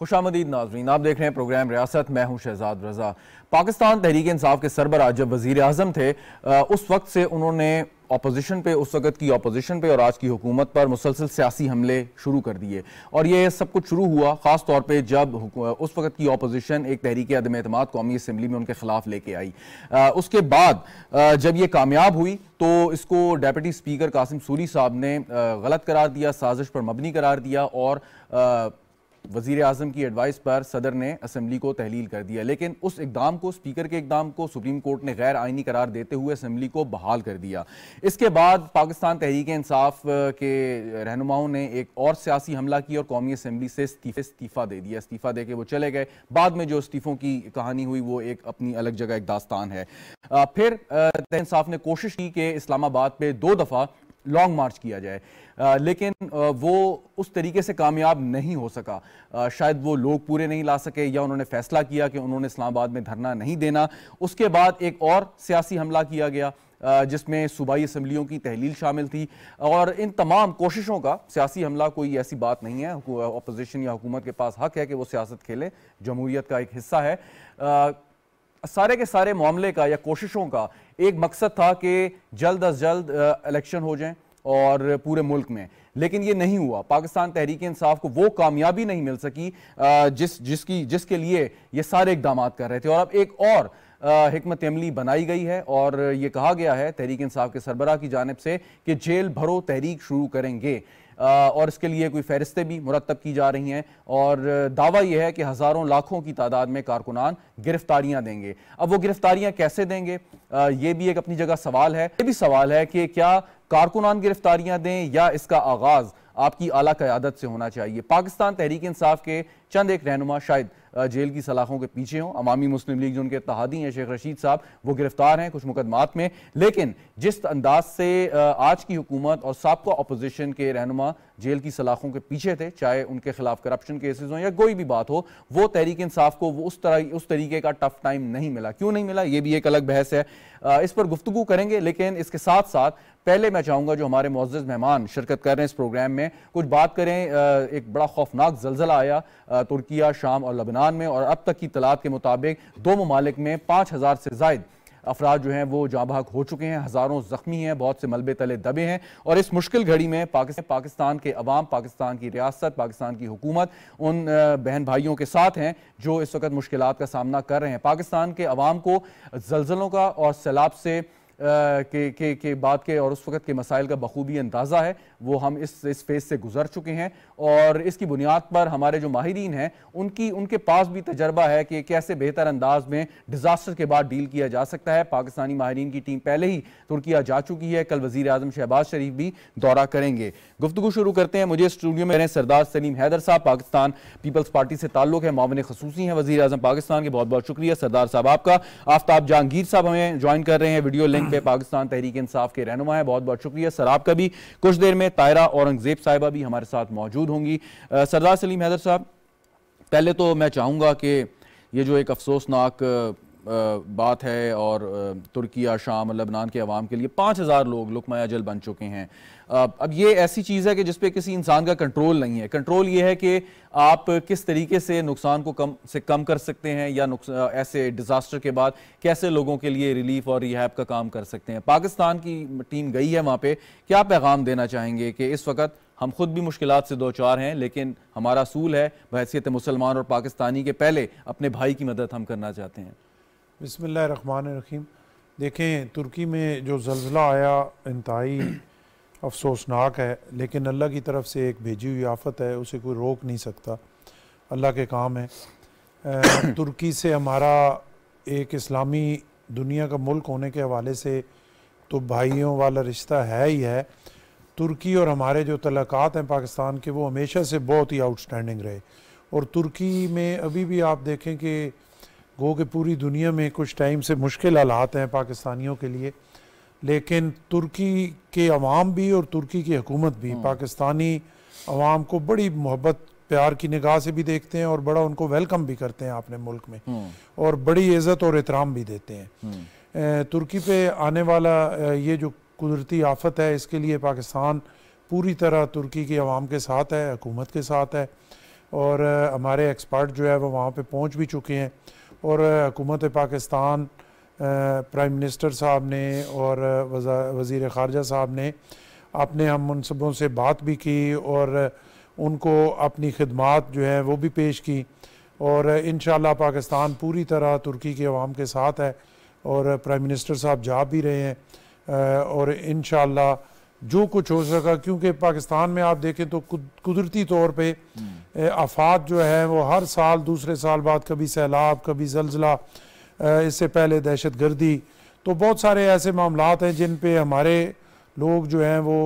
खुशामदीद नाज़रीन, आप देख रहे हैं प्रोग्राम रियासत। मैं हूं शहजाद रजा। पाकिस्तान तहरीक इंसाफ के सरबराह जब वज़ीर आज़म थे उस वक्त से उन्होंने अपोजिशन पे, उस वक्त की अपोजिशन पे और आज की हुकूमत पर मुसलसल सियासी हमले शुरू कर दिए। और ये सब कुछ शुरू हुआ ख़ास तौर पे जब उस वक्त की अपोजिशन एक तहरीक अदम एतमाद कौमी असम्बली में उनके खिलाफ लेके आई। उसके बाद जब ये कामयाब हुई तो इसको डेप्यूटी स्पीकर कासिम सूरी साहब ने गलत करार दिया, साजिश पर मबनी करार दिया और वज़ीर आज़म की एडवाइस पर सदर ने असम्बली को तहलील कर दिया। लेकिन उस इकदाम को, स्पीकर के इकदाम को सुप्रीम कोर्ट ने गैर आइनी करार देते हुए असम्बली को बहाल कर दिया। इसके बाद पाकिस्तान तहरीक इंसाफ के रहनुमाओं ने एक और सियासी हमला किया और कौमी असम्बली से इस्तीफ़ा दे दिया। इस्तीफ़ा दे के वो चले गए। बाद में जो इस्तीफ़ों की कहानी हुई वो एक अपनी अलग जगह एक दास्तान है। फिर तहरीक इंसाफ ने कोशिश की कि इस्लामाबाद पे 2 दफ़ा लॉन्ग मार्च किया जाए, लेकिन वो उस तरीके से कामयाब नहीं हो सका। शायद वो लोग पूरे नहीं ला सके या उन्होंने फैसला किया कि उन्होंने इस्लामाबाद में धरना नहीं देना। उसके बाद एक और सियासी हमला किया गया जिसमें सूबाई असम्बलियों की तहलील शामिल थी। और इन तमाम कोशिशों का सियासी हमला कोई ऐसी बात नहीं है। अपोजिशन या हुकूमत के पास हक है कि वो सियासत खेले, जमहूरियत का एक हिस्सा है। सारे के सारे मामले का या कोशिशों का एक मकसद था कि जल्द अज जल्द इलेक्शन हो जाएं और पूरे मुल्क में, लेकिन ये नहीं हुआ। पाकिस्तान तहरीक इंसाफ को वो कामयाबी नहीं मिल सकी जिसके लिए ये सारे इकदाम कर रहे थे। और अब एक और हिकमत अमली बनाई गई है और ये कहा गया है तहरीक इंसाफ के सरबराह की जानिब से कि जेल भरो तहरीक शुरू करेंगे और इसके लिए कोई फहरिस्तें भी मुरतब की जा रही हैं और दावा यह है कि हज़ारों लाखों की तादाद में कारकुनान गिरफ्तारियां देंगे। अब वो गिरफ्तारियां कैसे देंगे, ये भी एक अपनी जगह सवाल है। ये भी सवाल है कि क्या कारकुनान गिरफ्तारियां दें या इसका आगाज आपकी आला क़यादत से होना चाहिए। पाकिस्तान तहरीक इंसाफ के चंद एक रहनुमा शायद जेल की सलाखों के पीछे हों। अवामी मुस्लिम लीग जो उनके इत्तेहादी हैं शेख रशीद साहब, वो गिरफ्तार हैं कुछ मुकदमात में। लेकिन जिस अंदाज से आज की हुकूमत और साबका अपोजिशन के रहनुमा जेल की सलाखों के पीछे थे, चाहे उनके खिलाफ करप्शन केसेस हों या कोई भी बात हो, वो तहरीक इंसाफ को वो उस तरीके का टफ टाइम नहीं मिला। क्यों नहीं मिला, ये भी एक अलग बहस है, इस पर गुफ्तगू करेंगे। लेकिन इसके साथ साथ पहले मैं चाहूंगा जो हमारे मुअज़्ज़ज़ मेहमान शिरकत कर रहे हैं इस प्रोग्राम में, कुछ बात करें। एक बड़ा खौफनाक ज़लज़ला आया तुर्किया, शाम और लबनान में और अब तक की इत्तलात के मुताबिक 2 ममालिक में 5000 से ज़ायद अफराद जो हैं वो जाँ बहक हो चुके हैं, हज़ारों ज़ख्मी हैं, बहुत से मलबे तले दबे हैं। और इस मुश्किल घड़ी में पाकिस्तान के अवाम, पाकिस्तान की रियासत, पाकिस्तान की हुकूमत उन बहन भाइयों के साथ हैं जो इस वक्त मुश्किलात का सामना कर रहे हैं। पाकिस्तान के अवाम को ज़लज़लों का और सैलाब से के बाद के और उस वक्त के मसाइल का बखूबी अंदाज़ा है। वो हम इस फेज से गुजर चुके हैं और इसकी बुनियाद पर हमारे जो माहिरीन हैं उनके पास भी तजर्बा है कि कैसे बेहतर अंदाज में डिजास्टर के बाद डील किया जा सकता है। पाकिस्तानी माहिरीन की टीम पहले ही तुर्किया जा चुकी है। कल वज़ीर आज़म शहबाज शरीफ भी दौरा करेंगे। गुफ्तगू शुरू करते हैं। मुझे स्टूडियो में सरदार सलीम हैदर साहब, पाकिस्तान पीपल्स पार्टी से ताल्लुक है, मामले खसूसी हैं वज़ीर आज़म पाकिस्तान के। बहुत बहुत शुक्रिया सरदार साहब आपका। आफ्ताब जहांगीर साहब हमें ज्वाइन कर रहे हैं वीडियो लिंक पे, पाकिस्तान तहरीक इंसाफ के रहनुमा है, बहुत बहुत शुक्रिया सर आपका भी। कुछ देर में तायरा औरंगजेब साहिबा भी हमारे साथ मौजूद होंगी। सरदार सलीम हैदर साहब, पहले तो मैं चाहूँगा कि ये जो एक अफसोसनाक बात है और तुर्किया, शाम, लबनान के अवाम के लिए 5000 लोग लुक़मा अजल बन चुके हैं। अब ये ऐसी चीज़ है कि जिस पे किसी इंसान का कंट्रोल नहीं है। कंट्रोल ये है कि आप किस तरीके से नुकसान को कम कर सकते हैं या ऐसे डिज़ास्टर के बाद कैसे लोगों के लिए रिलीफ और रिहैब का काम कर सकते हैं। पाकिस्तान की टीम गई है वहाँ पे, क्या पैगाम देना चाहेंगे कि इस वक्त हम खुद भी मुश्किलात से दो चार हैं, लेकिन हमारा असूल है बहैसियत मुसलमान और पाकिस्तानी के पहले अपने भाई की मदद हम करना चाहते हैं। बिस्मिल्लाहिर्रहमानिर्रहीम। देखें, तुर्की में जो ज़लज़ला आया इंतहाई अफसोसनाक है, लेकिन अल्लाह की तरफ से एक भेजी हुई आफत है, उसे कोई रोक नहीं सकता, अल्लाह के काम है। तुर्की से हमारा एक इस्लामी दुनिया का मुल्क होने के हवाले से तो भाइयों वाला रिश्ता है ही है। तुर्की और हमारे जो तल्लुकात हैं पाकिस्तान के, वो हमेशा से बहुत ही आउटस्टैंडिंग रहे। और तुर्की में अभी भी आप देखें कि गो कि पूरी दुनिया में कुछ टाइम से मुश्किल हालात हैं पाकिस्तानियों के लिए, लेकिन तुर्की के अवाम भी और तुर्की की हुकूमत भी पाकिस्तानी अवाम को बड़ी मोहब्बत प्यार की निगाह से भी देखते हैं और बड़ा उनको वेलकम भी करते हैं अपने मुल्क में और बड़ी इज़्ज़त और एहतराम भी देते हैं। तुर्की पे आने वाला ये जो कुदरती आफत है, इसके लिए पाकिस्तान पूरी तरह तुर्की के अवाम के साथ है, हुकूमत के साथ है और हमारे एक्सपर्ट जो है वो वहाँ पे पहुँच भी चुके हैं। और हुकूमत पाकिस्तान, प्राइम मिनिस्टर साहब ने और वज़ीर ख़ारजा साहब ने अपने हम मनसबों से बात भी की और उनको अपनी खिदमात जो है वो भी पेश की। और इंशाअल्लाह पाकिस्तान पूरी तरह तुर्की के अवाम के साथ है और प्राइम मिनिस्टर साहब जा भी रहे हैं और इंशाअल्लाह जो कुछ हो सका, क्योंकि पाकिस्तान में आप देखें तो कुदरती तौर पे आफात जो है वो हर साल दूसरे साल बाद, कभी सैलाब, कभी ज़लज़ला, इससे पहले दहशत गर्दी, तो बहुत सारे ऐसे मामलात हैं जिन पे हमारे लोग जो हैं वो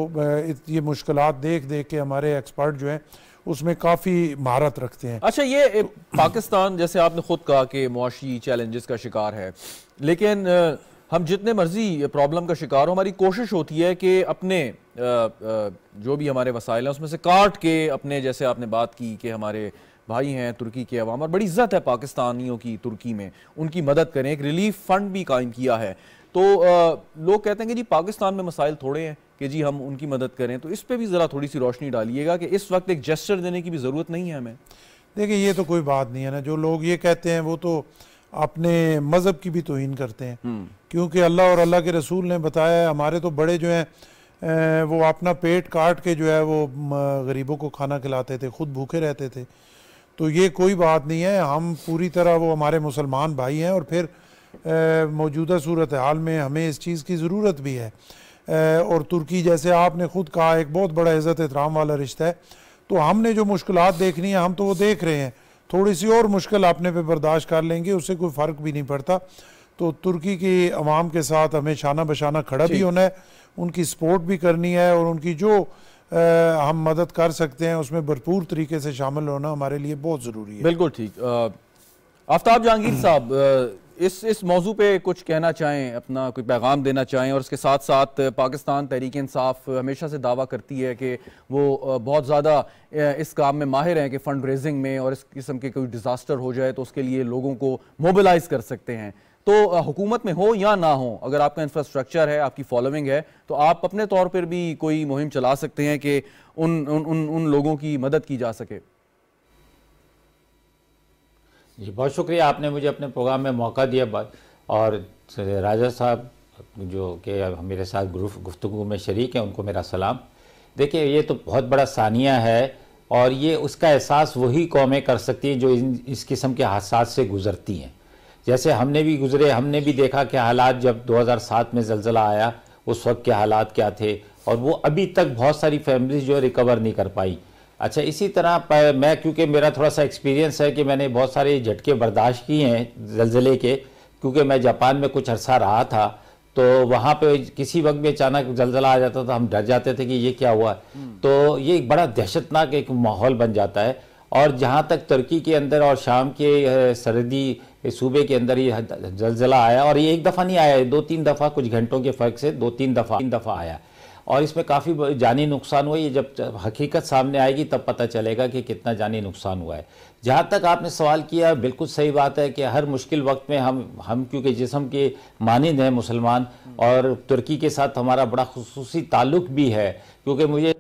ये मुश्किलात देख देख के हमारे एक्सपर्ट जो हैं उसमें काफ़ी महारत रखते हैं। अच्छा, ये पाकिस्तान जैसे आपने खुद कहा कि मुआशी चैलेंजेस का शिकार है, लेकिन हम जितने मर्जी प्रॉब्लम का शिकार हो, हमारी कोशिश होती है कि अपने जो भी हमारे वसाइल हैं उसमें से काट के अपने, जैसे आपने बात की कि हमारे भाई हैं तुर्की के अवाम और बड़ी इज्जत है पाकिस्तानियों की तुर्की में, उनकी मदद करें। एक रिलीफ फंड भी कायम किया है। तो लोग कहते हैं कि जी पाकिस्तान में मसाइल थोड़े हैं कि जी हम उनकी मदद करें, तो इस पर भी ज़रा थोड़ी सी रोशनी डालिएगा कि इस वक्त एक जेस्चर देने की भी ज़रूरत नहीं है हमें। देखिए, ये तो कोई बात नहीं है ना, जो लोग ये कहते हैं वो तो अपने मज़हब की भी तौहीन करते हैं, क्योंकि अल्लाह और अल्लाह के रसूल ने बताया है, हमारे तो बड़े जो हैं वो अपना पेट काट के जो है वो गरीबों को खाना खिलाते थे, खुद भूखे रहते थे। तो ये कोई बात नहीं है, हम पूरी तरह वो हमारे मुसलमान भाई हैं और फिर मौजूदा सूरत हाल में हमें इस चीज़ की ज़रूरत भी है। और तुर्की, जैसे आपने ख़ुद कहा, एक बहुत बड़ा इज़्ज़त एहतराम वाला रिश्ता है। तो हमने जो मुश्किलात देखनी है हम तो वो देख रहे हैं, थोड़ी सी और मुश्किल अपने पे बर्दाश्त कर लेंगे, उससे कोई फ़र्क भी नहीं पड़ता। तो तुर्की की अवाम के साथ हमें शाना बशाना खड़ा भी होना है, उनकी सपोर्ट भी करनी है और उनकी जो हम मदद कर सकते हैं उसमें भरपूर तरीके से शामिल होना हमारे लिए बहुत ज़रूरी है। बिल्कुल ठीक। आफ्ताब जहांगीर साहब, इस मौजू पे कुछ कहना चाहें, अपना कोई पैगाम देना चाहें? और इसके साथ साथ पाकिस्तान तहरीक इंसाफ हमेशा से दावा करती है कि वो बहुत ज़्यादा इस काम में माहिर हैं कि फ़ंड रेजिंग में, और इस किस्म के कोई डिज़ास्टर हो जाए तो उसके लिए लोगों को मोबिलाइज कर सकते हैं। तो हुकूमत में हो या ना हो, अगर आपका इंफ्रास्ट्रक्चर है, आपकी फॉलोइंग है, तो आप अपने तौर पर भी कोई मुहिम चला सकते हैं कि उन लोगों की मदद की जा सके। जी, बहुत शुक्रिया, आपने मुझे अपने प्रोग्राम में मौका दिया। और राजा साहब जो कि मेरे साथ गुफ्तगू में शरीक हैं, उनको मेरा सलाम। देखिए, ये तो बहुत बड़ा सानिया है और ये उसका एहसास वही कौमें कर सकती हैं जो इस किस्म के हादसात से गुज़रती हैं। जैसे हमने भी गुज़रे, हमने भी देखा कि हालात जब 2007 में ज़लज़ला आया उस वक्त के हालात क्या थे, और वो अभी तक बहुत सारी फैमिलीज जो रिकवर नहीं कर पाई। अच्छा, इसी तरह मैं, क्योंकि मेरा थोड़ा सा एक्सपीरियंस है कि मैंने बहुत सारे झटके बर्दाश्त किए हैं ज़लज़ले के, क्योंकि मैं जापान में कुछ अरसा रहा था, तो वहाँ पे किसी वक्त भी अचानक ज़लज़ला आ जाता था, हम डर जाते थे कि ये क्या हुआ। तो ये एक बड़ा दहशतनाक एक माहौल बन जाता है। और जहाँ तक तुर्की के अंदर और शाम के सरहदी सूबे के अंदर ये ज़लज़ला आया, और ये एक दफ़ा नहीं आया, 2-3 दफ़ा, कुछ घंटों के फ़र्क से 2-3 दफ़ा आया, और इसमें काफ़ी जानी नुकसान हुआ। ये जब हकीकत सामने आएगी तब पता चलेगा कि कितना जानी नुकसान हुआ है। जहाँ तक आपने सवाल किया, बिल्कुल सही बात है कि हर मुश्किल वक्त में हम क्योंकि जिस्म के मानिंद हैं मुसलमान, और तुर्की के साथ हमारा बड़ा खुसूसी ताल्लुक़ भी है, क्योंकि मुझे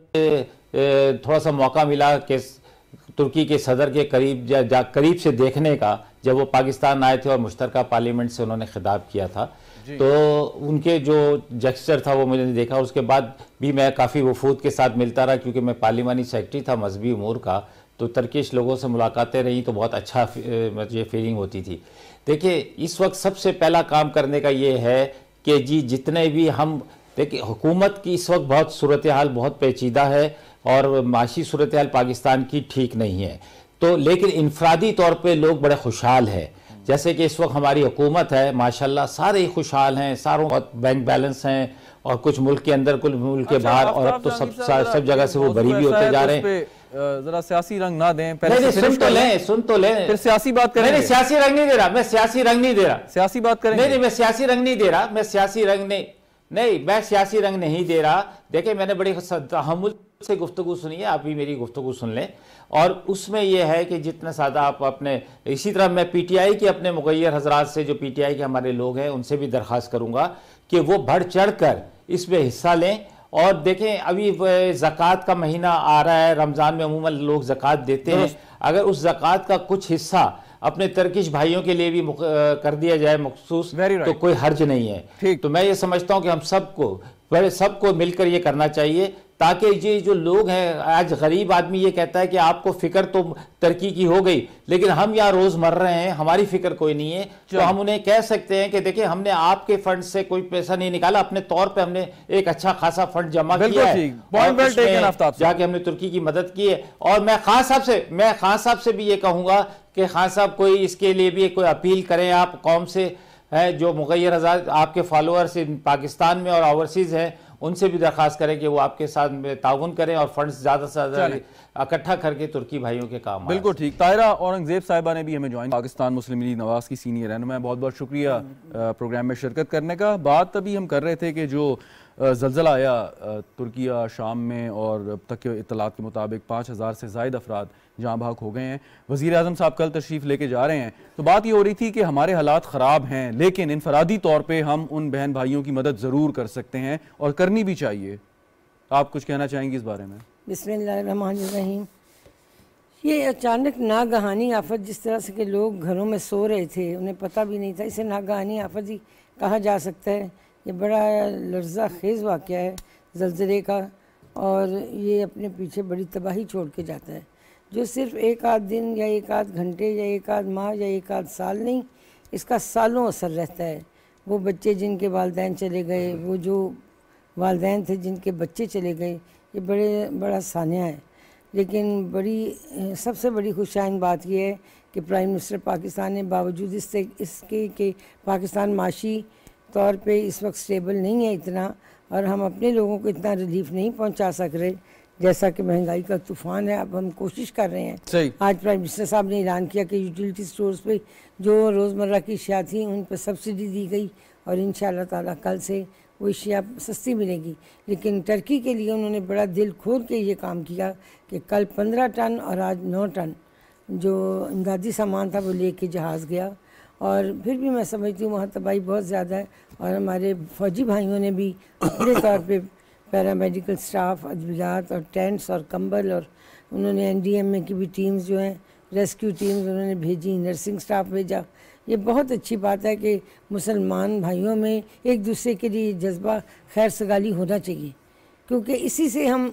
थोड़ा सा मौका मिला कि तुर्की के सदर के करीब से देखने का, जब वो पाकिस्तान आए थे और मुश्तरका पार्लियामेंट से उन्होंने खिताब किया था, तो उनके जो जेस्चर था वो मैंने देखा। उसके बाद भी मैं काफ़ी वफूद के साथ मिलता रहा, क्योंकि मैं पार्लिमानी सेक्रेटरी था मजहबी उमूर का, तो तुर्किश लोगों से मुलाकातें रहीं तो बहुत अच्छा मुझे फीलिंग होती थी। देखिए, इस वक्त सबसे पहला काम करने का ये है कि जी जितने भी हम, देखिए हुकूमत की इस वक्त बहुत सूरत हाल बहुत पेचीदा है और माशी सूरत हाल पाकिस्तान की ठीक नहीं है, तो लेकिन इनफरादी तौर पे लोग बड़े खुशहाल हैं। जैसे कि इस वक्त हमारी हुकूमत है, माशाल्लाह सारे खुशहाल हैं, सारों बैंक बैलेंस हैं, और कुछ मुल्क के अंदर कुछ मुल्क के बाहर, और अब तो सब जगह से वो बरी भी होते जा रहे हैं। जरा सियासी रंग ना दें, पहले सुन तो लें, फिर सियासी बात करें। नहीं, सियासी रंग नहीं दे रहा मैं, सियासी रंग नहीं दे रहा, सियासी बात करें। नहीं, मैं सियासी रंग नहीं दे रहा, मैं सियासी रंग नहीं दे रहा। देखिए, मैंने बड़ी तहम्मुल से गुफ्तगू सुनी है, आप भी मेरी गुफ्तगू सुन लें। और उसमें यह है कि जितना सादा आप अपने, इसी तरह मैं पीटीआई के अपने मुगैर हजरात से, जो पीटीआई के हमारे लोग हैं, उनसे भी दरख्वास्त करूंगा कि वो बढ़ चढ़ कर इसमें हिस्सा लें और देखें अभी ज़कात का महीना आ रहा है, रमज़ान में अमूमन लोग ज़कात देते हैं, अगर उस ज़कात का कुछ हिस्सा अपने तर्किश भाइयों के लिए भी कर दिया जाए मखसूस, तो कोई हर्ज नहीं है। तो मैं ये समझता हूँ कि हम सबको मिलकर ये करना चाहिए, ताकि ये जो लोग हैं, आज गरीब आदमी ये कहता है कि आपको फिक्र तो तरक्की की हो गई, लेकिन हम यहाँ रोज मर रहे हैं, हमारी फिक्र कोई नहीं है। तो हम उन्हें कह सकते हैं कि देखिए हमने आपके फंड से कोई पैसा नहीं निकाला, अपने तौर पे हमने एक अच्छा खासा फंड जमा किया है, जाके हमने तुर्की की मदद की है। और मैं खान साहब से भी ये कहूंगा कि खान साहब कोई इसके लिए भी कोई अपील करें आप कौम से, है जो मुगैर आज़ाद आपके फॉलोअर्स पाकिस्तान में और ओवरसीज हैं, उनसे भी दरखास्त करें कि वो आपके साथ ताउन करें और फंड्स ज़्यादा से ज़्यादा इकट्ठा करके तुर्की भाइयों के काम। बिल्कुल ठीक। ताहिरा औरंगजेब साहिबा ने भी हमें ज्वाइन, पाकिस्तान मुस्लिम लीग नवाज़ की सीनियर रहनुमा, बहुत बहुत शुक्रिया प्रोग्राम में शिरकत करने का। बात अभी हम कर रहे थे कि जो ज़लज़ला आया तुर्किया शाम में, और अब तक के इत्तलात के मुताबिक 5000 से ज़ायद अफराद जहाँ भाग हो गए हैं। वज़ीर आज़म साहब कल तशरीफ़ लेके जा रहे हैं, तो बात ये हो रही थी कि हमारे हालात ख़राब हैं, लेकिन इनफरादी तौर पे हम उन बहन भाइयों की मदद ज़रूर कर सकते हैं और करनी भी चाहिए। आप कुछ कहना चाहेंगे इस बारे में? बिस्मिल्लाहिर्रहमानिर्रहीम। ये अचानक नागहानी आफत, जिस तरह से कि लोग घरों में सो रहे थे, उन्हें पता भी नहीं था, इसे नागहानी आफत ही कहा जा सकता है। ये बड़ा लर्ज़ा खेज़ वाक़या है ज़लज़ले का, और ये अपने पीछे बड़ी तबाही छोड़ के जाता है, जो सिर्फ़ एक आध दिन या एक आध घंटे या एक आध माह या एक आध साल नहीं, इसका सालों असर रहता है। वो बच्चे जिनके वालिदैन चले गए, वो जो वालिदैन थे जिनके बच्चे चले गए, ये बड़ा सानिया है। लेकिन सबसे बड़ी खुशाइन बात यह है कि प्राइम मिनिस्टर पाकिस्तान ने बावजूद इसके कि पाकिस्तान माशी तौर पे इस वक्त स्टेबल नहीं है इतना, और हम अपने लोगों को इतना रिलीफ नहीं पहुंचा सक रहे, जैसा कि महंगाई का तूफ़ान है। अब हम कोशिश कर रहे हैं। आज प्राइम मिनिस्टर साहब ने ऐलान किया कि यूटिलिटी स्टोर्स पे जो रोज़मर्रा की अशिया थी उन पर सब्सिडी दी गई, और इंशाअल्लाह ताला कल से वो अशिया सस्ती मिलेगी। लेकिन टर्की के लिए उन्होंने बड़ा दिल खोल के ये काम किया कि कल 15 टन और आज 9 टन जो इमदादी सामान था वो लेके जहाज़ गया। और फिर भी मैं समझती हूँ वहाँ तबाही बहुत ज़्यादा है, और हमारे फ़ौजी भाइयों ने भी अपने तौर पे पैरामेडिकल स्टाफ, अद्वियात और टेंट्स और कंबल, और उन्होंने NDMA की भी टीम्स जो हैं, रेस्क्यू टीम्स उन्होंने भेजी, नर्सिंग स्टाफ भेजा। ये बहुत अच्छी बात है कि मुसलमान भाइयों में एक दूसरे के लिए जज्बा खैर सगाली होना चाहिए, क्योंकि इसी से हम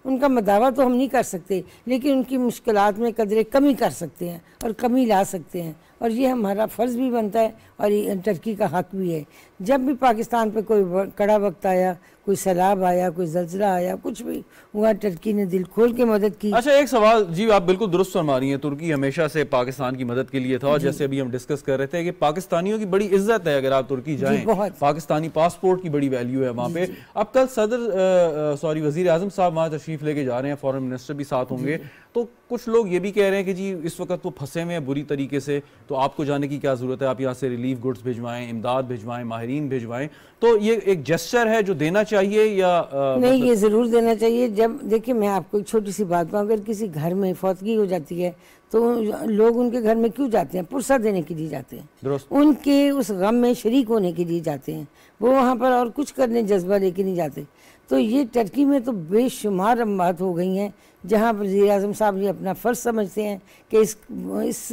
उनका मदावा तो हम नहीं कर सकते, लेकिन उनकी मुश्किलात में कदरे कमी कर सकते हैं और कमी ला सकते हैं, और ये हमारा फ़र्ज़ भी बनता है और ये टर्की का हक़ भी है। जब भी पाकिस्तान पे कोई कड़ा वक्त आया, कोई सैलाब आया, कोई ज़लज़ला आया, कुछ भी हुआ, टर्की ने दिल खोल के मदद की। अच्छा, एक सवाल जी, आप बिल्कुल दुरुस्त फरमा रही हैं, तुर्की हमेशा से पाकिस्तान की मदद के लिए था, और जैसे अभी हम डिस्कस कर रहे थे कि पाकिस्तानियों की बड़ी इज्जत है अगर आप तुर्की जाएं, पाकिस्तानी पासपोर्ट की बड़ी वैल्यू है वहाँ पे। अब कल वज़ीर आज़म साहब वहाँ तशरीफ़ लेके जा रहे हैं, फॉरेन मिनिस्टर भी साथ होंगे, तो कुछ लोग ये भी कह रहे हैं कि जी इस वक्त वो फंसे हुए हैं बुरी तरीके से, तो आपको जाने की क्या ज़रूरत है, आप यहाँ से रिलीफ गुड्स भिजवाएं, इमदाद भिजवाएं, माहिरीन भिजवाएं। तो ये एक जेस्चर है जो देना चाहिए या नहीं? ये ज़रूर देना चाहिए। जब देखिए, मैं आपको एक छोटी सी बात कहूँ, अगर किसी घर में फौतगी हो जाती है तो लोग उनके घर में क्यों जाते हैं? पुरसा देने के लिए जाते हैं, उनके उस गम में शरीक होने के लिए जाते हैं, वो वहाँ पर और कुछ करने जज्बा लेके नहीं जाते। तो ये टर्की में तो बेशुमार अमवात हो गई हैं, जहाँ वज़ीर आज़म साहब ये अपना फ़र्ज़ समझते हैं कि इस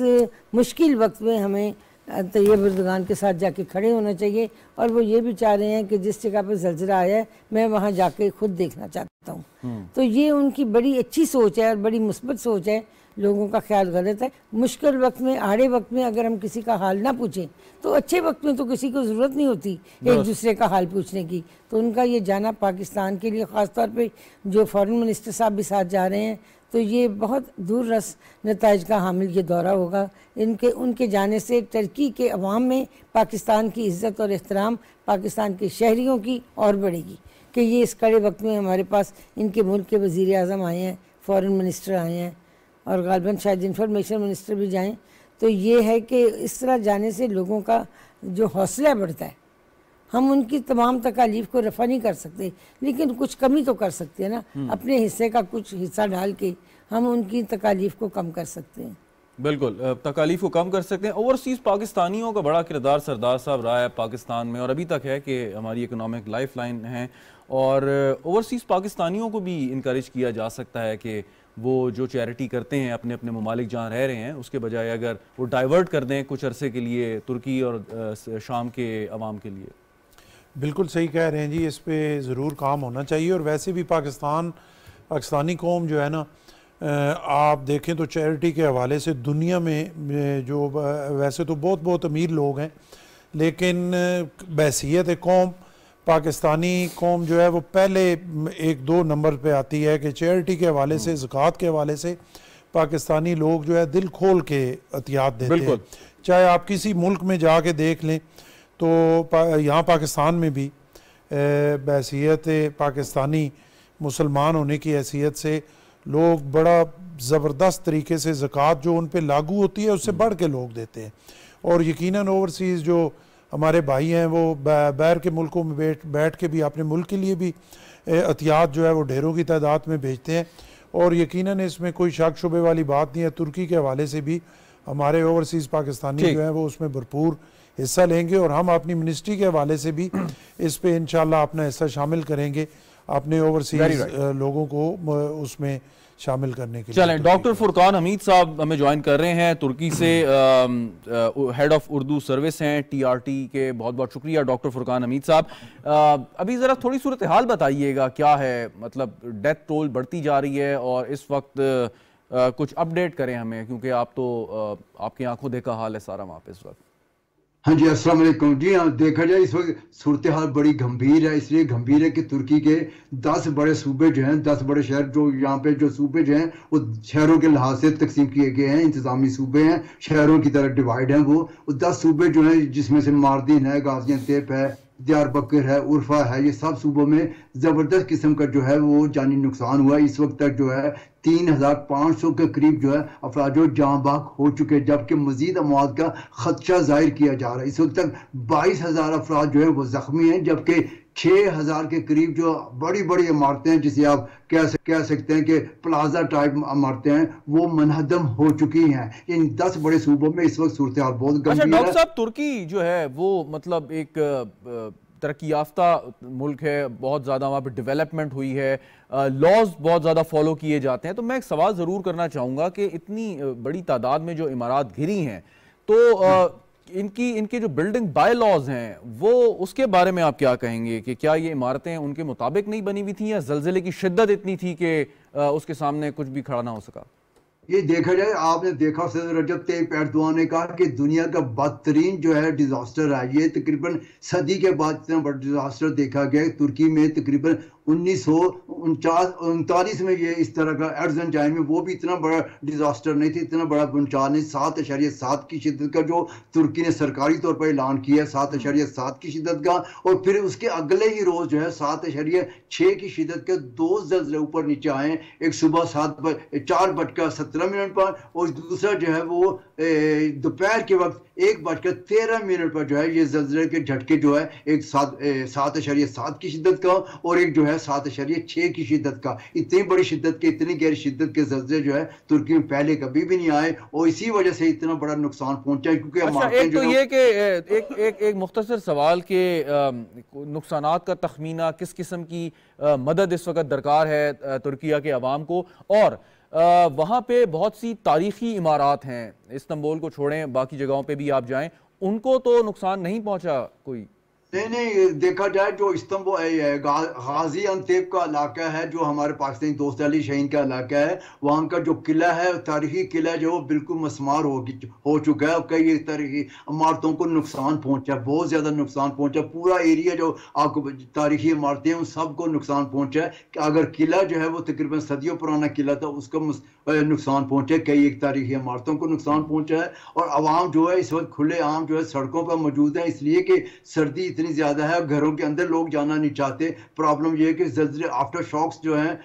मुश्किल वक्त में हमें तैयब एर्दोगान के साथ जाके खड़े होना चाहिए, और वो ये भी चाह रहे हैं कि जिस जगह पर ज़लज़ला आया है मैं वहाँ जाके खुद देखना चाहता हूँ। तो ये उनकी बड़ी अच्छी सोच है और बड़ी मुस्बत सोच है। लोगों का ख्याल गलत है। मुश्किल वक्त में, आड़े वक्त में अगर हम किसी का हाल ना पूछें, तो अच्छे वक्त में तो किसी को ज़रूरत नहीं होती एक दूसरे का हाल पूछने की। तो उनका ये जाना पाकिस्तान के लिए, ख़ास तौर पे जो फॉरेन मिनिस्टर साहब भी साथ जा रहे हैं, तो ये बहुत दूर रस नताइज का हामिल ये दौरा होगा। उनके जाने से टर्की के अवाम में पाकिस्तान की इज़्ज़त और एहतराम पाकिस्तान के शहरियों की और बढ़ेगी कि ये इस कड़े वक्त में हमारे पास इनके मुल्क के वज़ीर आज़म आए हैं, फॉरेन मिनिस्टर आए हैं, और गालिबन शायद इंफॉर्मेशन मिनिस्टर भी जाएं। तो ये है कि इस तरह जाने से लोगों का जो हौसला बढ़ता है। हम उनकी तमाम तकालीफ को रफ़ा नहीं कर सकते, लेकिन कुछ कमी तो कर सकते हैं ना। अपने हिस्से का कुछ हिस्सा डाल के हम उनकी तकालीफ को कम कर सकते हैं। बिल्कुल तकालीफ को कम कर सकते हैं। ओवरसीज़ पाकिस्तानियों का बड़ा किरदार सरदार साहब रहा है पाकिस्तान में और अभी तक है कि हमारी इकोनॉमिक लाइफ लाइन है, और ओवरसीज़ पाकिस्तानियों को भी इनकरेज किया जा सकता है कि वो जो चैरिटी करते हैं अपने अपने ममालिक जहाँ रह रहे हैं उसके बजाय अगर वो डाइवर्ट कर दें कुछ अरसे के लिए तुर्की और शाम के अवाम के लिए। बिल्कुल सही कह रहे हैं जी, इस पे ज़रूर काम होना चाहिए। और वैसे भी पाकिस्तानी कौम जो है ना, आप देखें तो चैरिटी के हवाले से दुनिया में जो वैसे तो बहुत बहुत अमीर लोग हैं, लेकिन बहसीयत कौम पाकिस्तानी कौम जो है वो पहले 1-2 नंबर पे आती है कि चैरिटी के हवाले से, ज़कात के हवाले से पाकिस्तानी लोग जो है दिल खोल के अतियात देते हैं। चाहे आप किसी मुल्क में जाके देख लें तो यहाँ पाकिस्तान में भी बहसीयत पाकिस्तानी मुसलमान होने की हैसियत से लोग बड़ा ज़बरदस्त तरीके से ज़कात जो उन पे लागू होती है उससे बढ़ के लोग देते हैं। और यकीनन ओवरसीज़ जो हमारे भाई हैं वो बाहर के मुल्कों में बैठ के भी अपने मुल्क के लिए भी अतियात जो है वो ढेरों की तादाद में भेजते हैं। और यकीनन इसमें कोई शक शुबे वाली बात नहीं है, तुर्की के हवाले से भी हमारे ओवरसीज़ पाकिस्तानी जो है वो उसमें भरपूर हिस्सा लेंगे और हम अपनी मिनिस्ट्री के हवाले से भी इस पे इंशाल्लाह अपना हिस्सा शामिल करेंगे, अपने ओवरसीज लोगों को उसमें शामिल करने के लिए। चलें, डॉक्टर फुरकान हमीद साहब हमें ज्वाइन कर रहे हैं तुर्की से, हेड ऑफ उर्दू सर्विस हैं TRT के। बहुत बहुत शुक्रिया डॉक्टर फुरकान हमीद साहब। अभी ज़रा थोड़ी सूरत हाल बताइएगा, क्या है मतलब डेथ टोल बढ़ती जा रही है और इस वक्त कुछ अपडेट करें हमें, क्योंकि आप तो आपकी आंखों देखा हाल है सारा वहाँ पे इस वक्त। हाँ जी, अस्सलाम वालेकुम जी। हाँ, देखा जाए इस वक्त सूरत हाल बड़ी गंभीर है। इसलिए गंभीर है कि तुर्की के 10 बड़े सूबे जो हैं, 10 बड़े शहर जो यहाँ पे जो सूबे जो हैं वो शहरों के लिहाज से तकसीम किए गए हैं, इंतजामी सूबे हैं, शहरों की तरह डिवाइड हैं। वो 10 सूबे जो हैं जिसमें से मार्दिन है, गाजियान्तेप है, दियारबकर है, उर्फा है, ये सब सूबों में ज़बरदस्त किस्म का जो है वो जानी नुकसान हुआ। इस वक्त तक जो है 3500 के करीब जो है अफराद जो जाँ बाक हो चुके हैं, जबकि मजीद अमवात का खदशा जाहिर किया जा रहा है। इस वक्त तक 22,000 अफराद जो है वो जख्मी हैं, जबकि 6,000 के करीब जो बड़ी बड़ी इमारतें हैं जिसे आप कह सकते हैं कि प्लाजा टाइप इमारतें हैं वो मनहदम हो चुकी हैं। इन 10 बड़े सूबों में इस वक्त सूरत हाल बहुत गंभीर है। डॉक्टर साहब, तुर्की जो है वो मतलब एक तरक्की याफ्ता मुल्क है, बहुत ज़्यादा वहाँ पे डेवलपमेंट हुई है, लॉज बहुत ज़्यादा फॉलो किए जाते हैं। तो मैं एक सवाल ज़रूर करना चाहूँगा कि इतनी बड़ी तादाद में जो इमारत घिरी हैं तो इनके जो बिल्डिंग बाय लॉज हैं वो उसके बारे में आप क्या कहेंगे कि क्या ये इमारतें उनके मुताबिक नहीं बनी हुई थी या ज़लज़ले की शिद्दत इतनी थी कि उसके सामने कुछ भी खड़ा ना हो सका? ये देखा जाए, आपने देखा सदर रजब तैयब एर्दोआन ने कहा कि दुनिया का बदतरीन जो है डिजास्टर है। ये तकरीबन सदी के बाद इतना बड़ा डिजास्टर देखा गया। तुर्की में तकरीबन 1939 में ये इस तरह का अर्जेंटाइन में वो भी इतना बड़ा डिजास्टर नहीं थी, इतना बड़ा भूचाल नहीं। 7.7 की शिद्दत का जो तुर्की ने सरकारी तौर पर ऐलान किया, 7.7 की शिद्दत का, और फिर उसके अगले ही रोज जो है 7.6 की शिद्दत के 2 ज़लज़ले ऊपर नीचे आए। एक सुबह 4:17 पर और दूसरा जो है वो दोपहर के वक्त 1:13 पर जो है ये ज़लज़ले के झटके जो है एक 7.7 की शिद्दत का और एक जो है 7.6 की शिद्दत का। इतनी बड़ी शिद्दत के, इतनी गहरी शिद्दत के ज़लज़ले जो है तुर्की में पहले कभी भी नहीं आए और इसी वजह से इतना बड़ा नुकसान पहुंचा। क्योंकि एक तो ये कि एक मुख्तसर सवाल के नुकसानात का तखमीना, किस किस्म की मदद इस वक्त दरकार है तुर्किया के अवाम को, और वहाँ पे बहुत सी तारीखी इमारत हैं, इस्तांबुल को छोड़ें बाकी जगहों पे भी आप जाएं, उनको तो नुकसान नहीं पहुँचा कोई? नहीं, देखा जाए जो इस्तांबुल गाजियान्तेप का इलाका है, जो हमारे पाकिस्तानी दोस्त अली शहीन का इलाका है, वहाँ का जो किला है, तारीखी किला जो बिल्कुल मस्मार हो चुका है। कई तारीखी इमारतों को नुकसान पहुंचा, बहुत ज़्यादा नुकसान पहुंचा। पूरा एरिया जो आपको तारीखी इमारतें हैं उन सबको नुकसान पहुंचा है। अगर किला जो है वो तकरीबन सदियों पुराना किला था, उसको नुकसान पहुंचा। कई एक तारीखी इमारतों को नुकसान पहुंचा है और आवाम जो है इस वक्त खुले आम जो है सड़कों पर मौजूद है, इसलिए कि सर्दी इतनी ज्यादा है, घरों के अंदर लोग जाना नहीं चाहते। प्रॉब्लम यह है कि ज़लज़ले आफ्टर शॉक्स जो हैं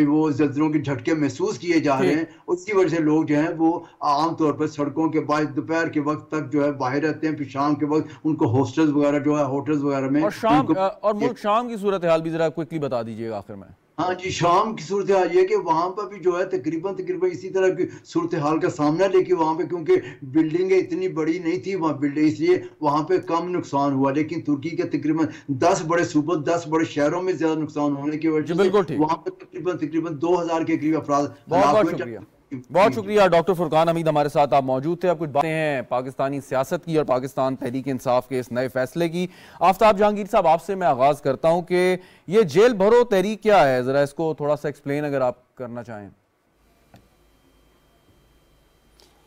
वो ज़लज़लों के झटके महसूस किए जा रहे हैं, उसकी वजह से लोग जो हैं वो आमतौर पर सड़कों के बाद दोपहर के वक्त तक जो है बाहर रहते हैं, फिर शाम के वक्त उनको हॉस्टल्स वगैरह जो है होटल्स वगैरह में। और मुल्क शाम की सूरत हाल भी जरा क्विकली बता दीजिएगा आखिर में। हाँ जी, शाम की सूरत हाल ये कि वहां पर भी जो है तकरीबन इसी तरह की सूरत हाल का सामना है, लेकिन वहां पे क्योंकि बिल्डिंगें इतनी बड़ी नहीं थी वहां बिल्डिंग, इसलिए वहां पे कम नुकसान हुआ। लेकिन तुर्की के तकरीबन 10 बड़े सूबों 10 बड़े शहरों में ज्यादा नुकसान होने की वजह से वहां पे तकरीबन 2000 के करीब अफराद बहुत शुक्रिया। बहुत शुक्रिया डॉक्टर फुरकान हमीद, हमारे साथ आप मौजूद थे। अब कुछ बातें हैं पाकिस्तानी सियासत की और पाकिस्तान तहरीक इंसाफ के इस नए फैसले की। आफ्ताब जहांगीर साहब, आपसे मैं आगाज करता हूं कि ये जेल भरो तहरीक क्या है, जरा इसको थोड़ा सा एक्सप्लेन अगर आप करना चाहें।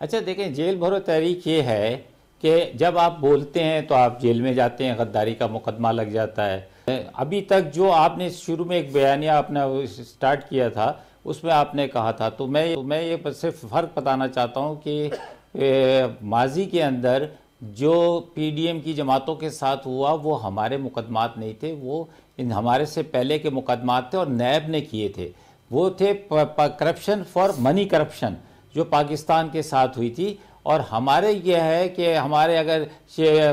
अच्छा देखें, जेल भरो तहरीक ये है कि जब आप बोलते हैं तो आप जेल में जाते हैं, गद्दारी का मुकदमा लग जाता है। अभी तक जो आपने शुरू में एक बयानिया अपना स्टार्ट किया था उसमें आपने कहा था, तो मैं ये सिर्फ फ़र्क बताना चाहता हूँ कि माजी के अंदर जो PDM की जमातों के साथ हुआ वो हमारे मुकदमात नहीं थे, वो हमारे से पहले के मुकदमात थे और नैब ने किए थे। वो थे करप्शन फॉर मनी करप्शन जो पाकिस्तान के साथ हुई थी। और हमारे यह है कि हमारे अगर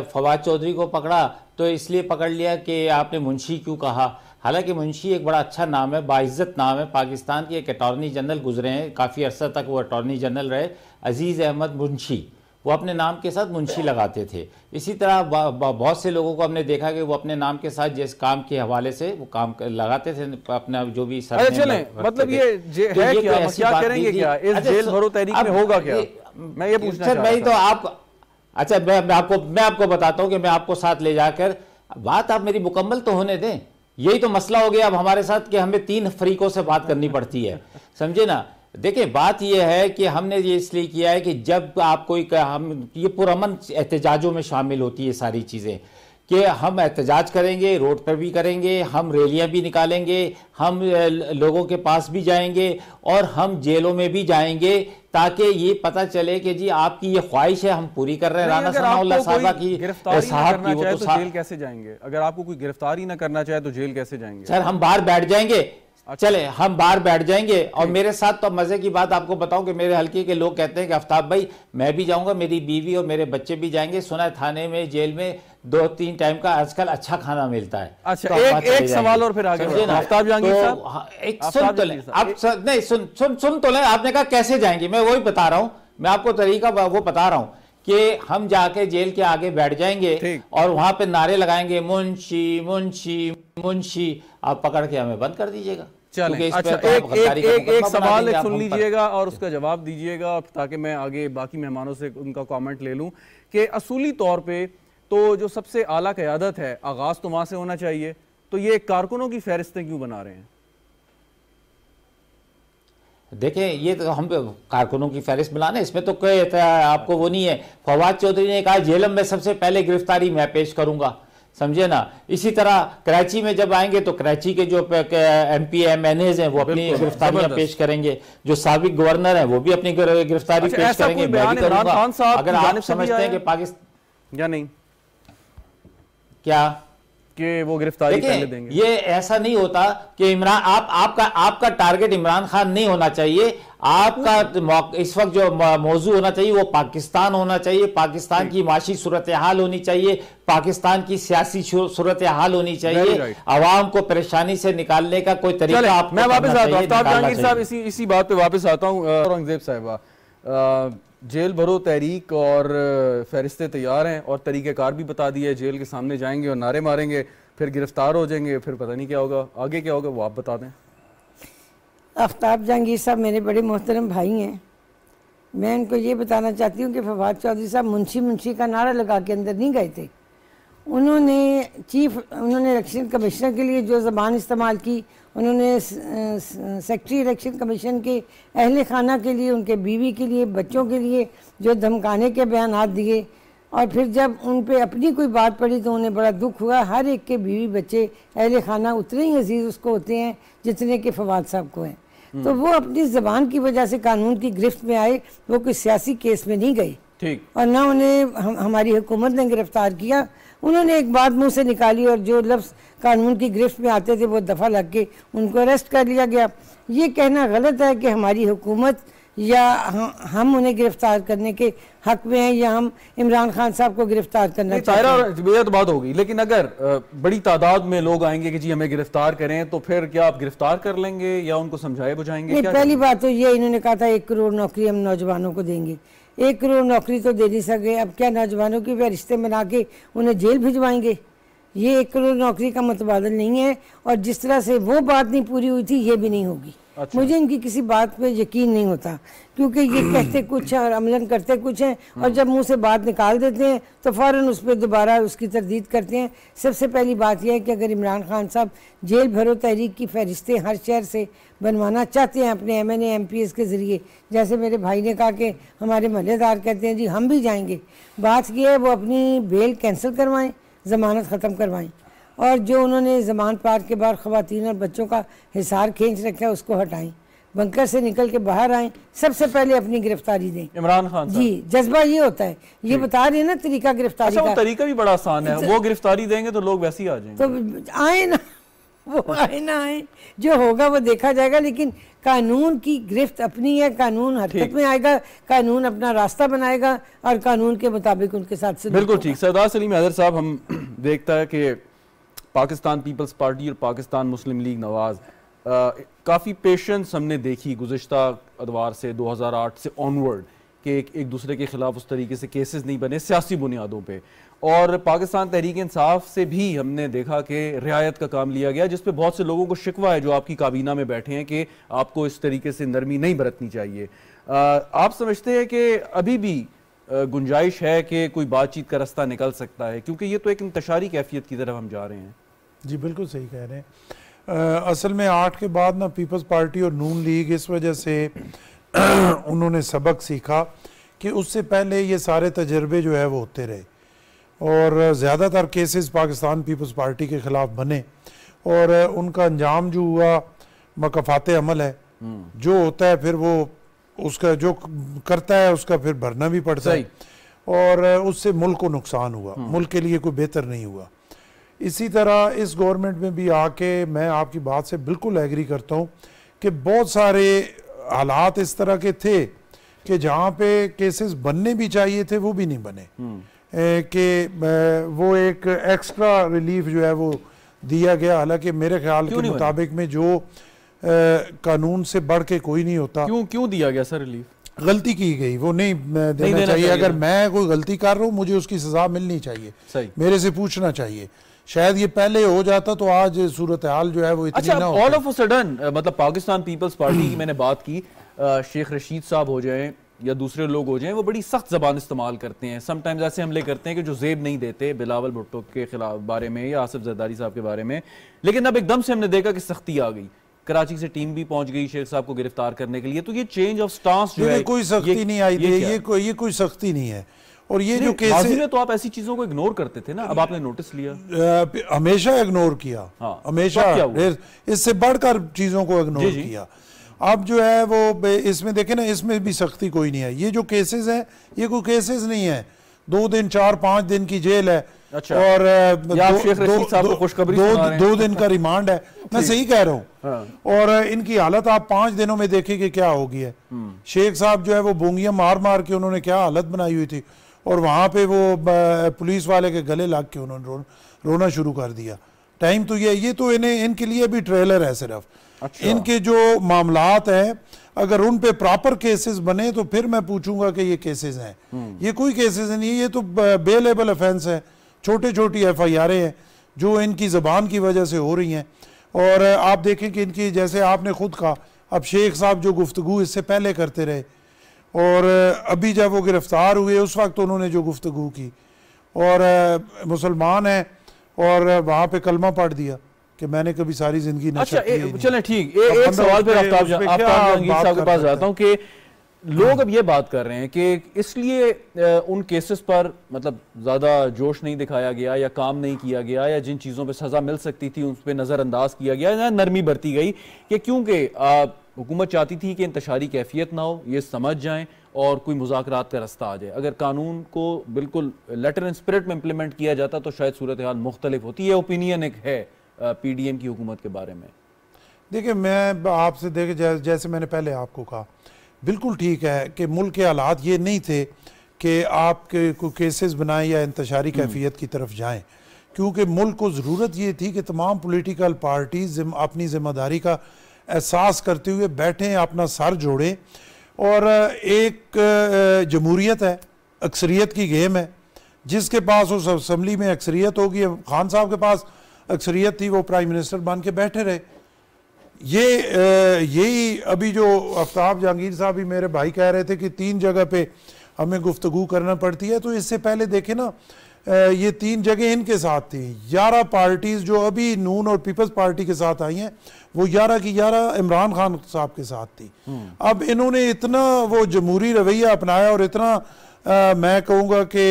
फवाद चौधरी को पकड़ा तो इसलिए पकड़ लिया कि आपने मुंशी क्यों कहा। हालांकि मुंशी एक बड़ा अच्छा नाम है, बाइज्जत नाम है। पाकिस्तान के एक अटॉर्नी जनरल गुजरे हैं, काफ़ी अर्सा तक वो अटॉर्नी जनरल रहे, अजीज़ अहमद मुंशी। वो अपने नाम के साथ मुंशी लगाते थे। इसी तरह बहुत से लोगों को हमने देखा कि वो अपने नाम के साथ जिस काम के हवाले से वो काम लगाते थे अपना जो भी सर। चलें, मतलब ये है क्या करेंगे क्या इस जेल भरो तहरीक में होगा क्या, मैं ये पूछना चाह रहा था। तो आप अच्छा मैं आपको बताता हूँ कि मैं आपको साथ ले जाकर बात आप मेरी मुकम्मल तो होने दें। यही तो मसला हो गया अब हमारे साथ कि हमें 3 फरीकों से बात करनी पड़ती है, समझे ना। देखिए बात यह है कि हमने ये इसलिए किया है कि जब आप कोई हम ये पुरअमन एहतजाजों में शामिल होती है सारी चीज़ें कि हम एहतजाज करेंगे, रोड पर भी करेंगे, हम रैलियां भी निकालेंगे, हम लोगों के पास भी जाएंगे और हम जेलों में भी जाएंगे ताकि ये पता चले कि जी आपकी ये ख्वाहिश है हम पूरी कर रहे हैं। राना सनाउल्लाह साहबा की साहब की वो तो जेल कैसे जाएंगे? अगर आपको कोई गिरफ्तारी ना करना चाहे तो जेल कैसे जाएंगे? सर हम बाहर बैठ जाएंगे। चले हम बाहर बैठ जाएंगे। और मेरे साथ तो मजे की बात आपको बताऊं कि मेरे हल्के के लोग कहते हैं कि आफ्ताब भाई मैं भी जाऊंगा, मेरी बीवी और मेरे बच्चे भी जाएंगे। सुना है थाने में जेल में 2-3 टाइम का आजकल अच्छा खाना मिलता है। अच्छा तो एक सवाल और फिर आगे आफ्ताब जहांगीर साहब एक सुन तो ले आप नहीं सुन तो ले। आपने कहा कैसे जाएंगे, मैं वही बता रहा हूं, मैं आपको तरीका वो बता रहा हूं कि हम जाके जेल के आगे बैठ जाएंगे और वहां पे नारे लगाएंगे मुंशी मुंशी मुंशी, आप पकड़ के हमें बंद कर दीजिएगा। चलें, अच्छा एक सवाल सुन लीजिएगा और उसका जवाब दीजिएगा ताकि मैं आगे बाकी मेहमानों से उनका कमेंट ले लूं कि असूली तौर पे तो जो सबसे आला क़यादत है आगाज तो वहां से होना चाहिए, तो ये कारकुनों की फहरिस्तें क्यों बना रहे हैं? देखें ये तो हम कारकुनों की फहरिस्त बनाने, इसमें तो कोई आपको वो नहीं है। फवाद चौधरी ने कहा जेलम में सबसे पहले गिरफ्तारी मैं पेश करूंगा, समझे ना। इसी तरह कराची में जब आएंगे तो कराची के जो MP MNAs हैं वो अपनी गिरफ्तारियां पेश करेंगे, जो साबिक गवर्नर हैं वो भी अपनी गिरफ्तारी पेश करेंगे। मैं भी करूंगा। अगर आप समझते हैं कि पाकिस्तान या नहीं क्या कि वो गिरफ्तारी पहले देंगे, ये ऐसा नहीं होता कि इमरान आपका टारगेट इमरान खान नहीं होना चाहिए। आपका इस वक्त जो मौजू होना चाहिए वो पाकिस्तान होना चाहिए, पाकिस्तान की माशी सूरत हाल होनी चाहिए, पाकिस्तान की सियासी सूरत हाल होनी चाहिए, आवाम को परेशानी से निकालने का कोई तरीका आपको मैं वापस आता हूं। आफ्ताब जहांगीर साहब इसी बात पे वापस आता हूं। औरंगजेब साहिबा, जेल भरो तहरीक और फहरिस्तें तैयार हैं और तरीक़ेकार भी बता दिए, जेल के सामने जाएंगे और नारे मारेंगे, फिर गिरफ्तार हो जाएंगे, फिर पता नहीं क्या होगा, आगे क्या होगा वो आप बता दें। आफ्ताब जहांगीर साहब मेरे बड़े मोहतरम भाई हैं। मैं उनको ये बताना चाहती हूँ कि फवाद चौधरी साहब मुंशी मुंशी का नारा लगा के अंदर नहीं गए थे। उन्होंने इलेक्शन कमिश्नर के लिए जो ज़बान इस्तेमाल की, उन्होंने सेक्रेटरी इलेक्शन कमीशन के अहल खाना के लिए, उनके बीवी के लिए, बच्चों के लिए जो धमकाने के बयानात दिए, और फिर जब उन पे अपनी कोई बात पड़ी तो उन्हें बड़ा दुख हुआ। हर एक के बीवी बच्चे अहल खाना उतने ही अजीज़ उसको होते हैं जितने के फवाद साहब को हैं। तो वो अपनी ज़बान की वजह से कानून की गिरफ्त में आए, वो कोई सियासी केस में नहीं गए। ठीक। और ना उन्हें हमारी हुकूमत ने गिरफ्तार किया। उन्होंने एक बात मुंह से निकाली और जो लफ्ज़ कानून की गिरफ्त में आते थे वो दफ़ा लग के उनको अरेस्ट कर लिया गया। ये कहना गलत है कि हमारी हुकूमत या हम उन्हें गिरफ्तार करने के हक में हैं या हम इमरान खान साहब को गिरफ्तार करना चाहते हैं। ये तो बात होगी, लेकिन अगर बड़ी तादाद में लोग आएंगे कि जी हमें गिरफ्तार करें, तो फिर क्या आप गिरफ्तार कर लेंगे या उनको समझाए बुझाएंगे? नहीं, पहली बात तो ये इन्होंने कहा था 1 करोड़ नौकरी हम नौजवानों को देंगे। 1 करोड़ नौकरी तो दे नहीं सके, अब क्या नौजवानों की वे रिश्ते बना के उन्हें जेल भिजवाएंगे? ये 1 करोड़ नौकरी का मुतबादल नहीं है, और जिस तरह से वो बात नहीं पूरी हुई थी ये भी नहीं होगी। अच्छा। मुझे इनकी किसी बात पे यकीन नहीं होता, क्योंकि ये कहते कुछ हैं और अमलन करते कुछ हैं, और जब मुंह से बात निकाल देते हैं तो फ़ौरन उस पर दोबारा उसकी तरदीद करते हैं। सबसे पहली बात यह है कि अगर इमरान खान साहब जेल भरो तहरीक की फहरिस्तें हर शहर से बनवाना चाहते हैं अपने MNA MPs के ज़रिए, जैसे मेरे भाई ने कहा कि हमारे महल्लेदार कहते हैं जी हम भी जाएंगे, बात यह है वो अपनी बेल कैंसिल करवाएँ, ज़मानत ख़त्म करवाएं, और जो उन्होंने ज़मानत पार के बाद ख़वातीन और बच्चों का हिसार खींच रखा है उसको हटाएं, बंकर से निकल के बाहर आएं, सबसे पहले अपनी गिरफ्तारी दें। इमरान खान जी, जज्बा ये होता है, ये बता रहे हैं ना तरीका गिरफ्तारी का। वो तरीका भी बड़ा आसान है, वो गिरफ्तारी देंगे तो लोग वैसे ही आ जाएंगे। तो आए ना, वो आए ना आए, जो होगा वो देखा जाएगा, लेकिन कानून की गिरफ्त अपनी है, कानून हरकत में आएगा, कानून अपना रास्ता बनाएगा और कानून के मुताबिक उनके साथ। बिल्कुल ठीक। सरदार सलीम हैदर साहब, हम देखता है कि पाकिस्तान पीपल्स पार्टी और पाकिस्तान मुस्लिम लीग नवाज काफ़ी पेशेंस हमने देखी गुज़िश्ता अदवार से 2008 से ऑनवर्ड कि एक दूसरे के खिलाफ उस तरीके से केसेस नहीं बने सियासी बुनियादों पे, और पाकिस्तान तहरीक इंसाफ से भी हमने देखा कि रियायत का काम लिया गया, जिस पे बहुत से लोगों को शिकवा है जो आपकी काबीना में बैठे हैं कि आपको इस तरीके से नरमी नहीं बरतनी चाहिए। आप समझते हैं कि अभी भी गुंजाइश है कि कोई बातचीत का रास्ता निकल सकता है, क्योंकि ये तो एक इंतशारी कैफियत की तरफ हम जा रहे हैं? जी बिल्कुल सही कह रहे हैं। असल में 8 के बाद ना पीपल्स पार्टी और नून लीग इस वजह से उन्होंने सबक सीखा कि उससे पहले ये सारे तजर्बे जो है वो होते रहे, और ज़्यादातर केसेस पाकिस्तान पीपल्स पार्टी के ख़िलाफ़ बने, और उनका अंजाम जो हुआ मकफ़ात अमल है, जो होता है फिर वो उसका जो करता है उसका फिर भरना भी पड़ता है, और उससे मुल्क को नुकसान हुआ, मुल्क के लिए कोई बेहतर नहीं हुआ। इसी तरह इस गवर्नमेंट में भी आके मैं आपकी बात से बिल्कुल एग्री करता हूँ कि बहुत सारे हालात इस तरह के थे कि जहाँ पे केसेस बनने भी चाहिए थे वो भी नहीं बने, कि वो एक एक्स्ट्रा रिलीफ जो है वो दिया गया, हालांकि मेरे ख्याल के मुताबिक में जो कानून से बढ़ के कोई नहीं होता। क्यों दिया गया सर रिलीफ? गलती की गई, वो नहीं देना चाहिए। अगर मैं कोई गलती कर रहा हूँ मुझे उसकी सजा मिलनी चाहिए, सही मेरे से पूछना चाहिए। शायद ये पहले हो जाता तो आज सूरत हाल जो है वो इतनी ना होती। ऑल ऑफ अ सडन मतलब पाकिस्तान पीपल्स पार्टी की मैंने बात की, शेख रशीद साहब हो जाएं या दूसरे लोग हो जाएं, वो बड़ी सख्त जबान इस्तेमाल करते हैं, समटाइम्स ऐसे हमले करते हैं कि जो जेब नहीं देते बिलावल भुट्टो के खिलाफ बारे में या आसिफ जरदारी साहब के बारे में, लेकिन अब एकदम से हमने देखा कि सख्ती आ गई, कराची से टीम भी पहुंच गई शेख साहब को गिरफ्तार करने के लिए। तो ये चेंज ऑफ स्टांस जो है, कोई सख्ती नहीं आई थी, ये कोई सख्ती नहीं है। और ये जो केस में तो आप ऐसी चीजों को इग्नोर करते थे ना, अब आपने नोटिस लिया? हमेशा इग्नोर किया, हाँ, हमेशा इससे बढ़कर चीजों को इग्नोर किया। अब जो है वो इसमें देखे ना, इसमें भी सख्ती कोई नहीं है। ये जो केसेस है ये कोई केसेस नहीं है, 2 दिन 4-5 दिन की जेल है, अच्छा, और 2 दिन का रिमांड है। मैं सही कह रहा हूँ, हाँ। और इनकी हालत आप 5 दिनों में देखेंगे क्या होगी है। शेख साहब जो है वो बोंगियां मार मार के उन्होंने क्या हालत बनाई हुई थी, और वहां पे वो पुलिस वाले के गले लग के उन्होंने रोना शुरू कर दिया। टाइम तो ये तो इनके लिए भी ट्रेलर है सिर्फ। अच्छा। इनके जो मामलात हैं अगर उन पे प्रॉपर केसेस बने तो फिर मैं पूछूंगा कि ये केसेस हैं। ये कोई केसेस नहीं है, ये तो बेलेबल ऑफेंस है, छोटी छोटी FIR हैं जो इनकी ज़बान की वजह से हो रही हैं। और आप देखें कि इनकी, जैसे आपने खुद कहा, अब शेख साहब जो गुफ्तगू इससे पहले करते रहे और अभी जब वो गिरफ्तार हुए उस वक्त उन्होंने जो गुफ्तगू की, और मुसलमान है और वहाँ पे कलमा पढ़ दिया कि मैंने कभी सारी जिंदगी नशा की नहीं। चलें ठीक, एक सवाल फिर आफ्ताब जहांगीर साहब के पास जाता हूँ कि लोग अब ये बात कर रहे हैं कि इसलिए उन केसेस पर मतलब ज़्यादा जोश नहीं दिखाया गया या काम नहीं किया गया, या जिन चीज़ों पे सज़ा मिल सकती थी उन पर नज़रअंदाज किया गया या नरमी बरती गई, कि क्योंकि हुकूमत चाहती थी कि इंतशारी कैफियत ना हो, ये समझ जाएं और कोई मुज़ाकरात का रास्ता आ जाए। अगर कानून को बिल्कुल लेटर एंड स्पिरिट में इम्प्लीमेंट किया जाता तो शायद सूरत हाल मुख्तलिफ होती है। ओपिनियन एक है PDM की हुकूमत के बारे में। देखिए मैं आपसे जैसे मैंने पहले आपको कहा बिल्कुल ठीक है कि मुल्क के हालात ये नहीं थे कि आपके कोई केसेस बनाएं या इंतशारी कैफियत की तरफ जाएं, क्योंकि मुल्क को ज़रूरत ये थी कि तमाम पॉलिटिकल पार्टीज अपनी ज़िम्मेदारी का एहसास करते हुए बैठें, अपना सर जोड़ें। और एक जमहूरियत है, अक्सरियत की गेम है, जिसके पास उस असम्बली में अक्सरियत होगी। खान साहब के पास अक्सरियत थी, वो प्राइम मिनिस्टर बन के बैठे रहे। यही अभी जो आफ्ताब जहांगीर साहब भी मेरे भाई कह रहे थे कि 3 जगह पे हमें गुफ्तगू करना पड़ती है, तो इससे पहले देखे ना ये 3 जगह इनके साथ थी। 11 पार्टीज जो अभी नून और पीपल्स पार्टी के साथ आई हैं, वो 11 की 11 इमरान खान साहब के साथ थी। अब इन्होंने इतना वो जमहूरी रवैया अपनाया और इतना मैं कहूँगा कि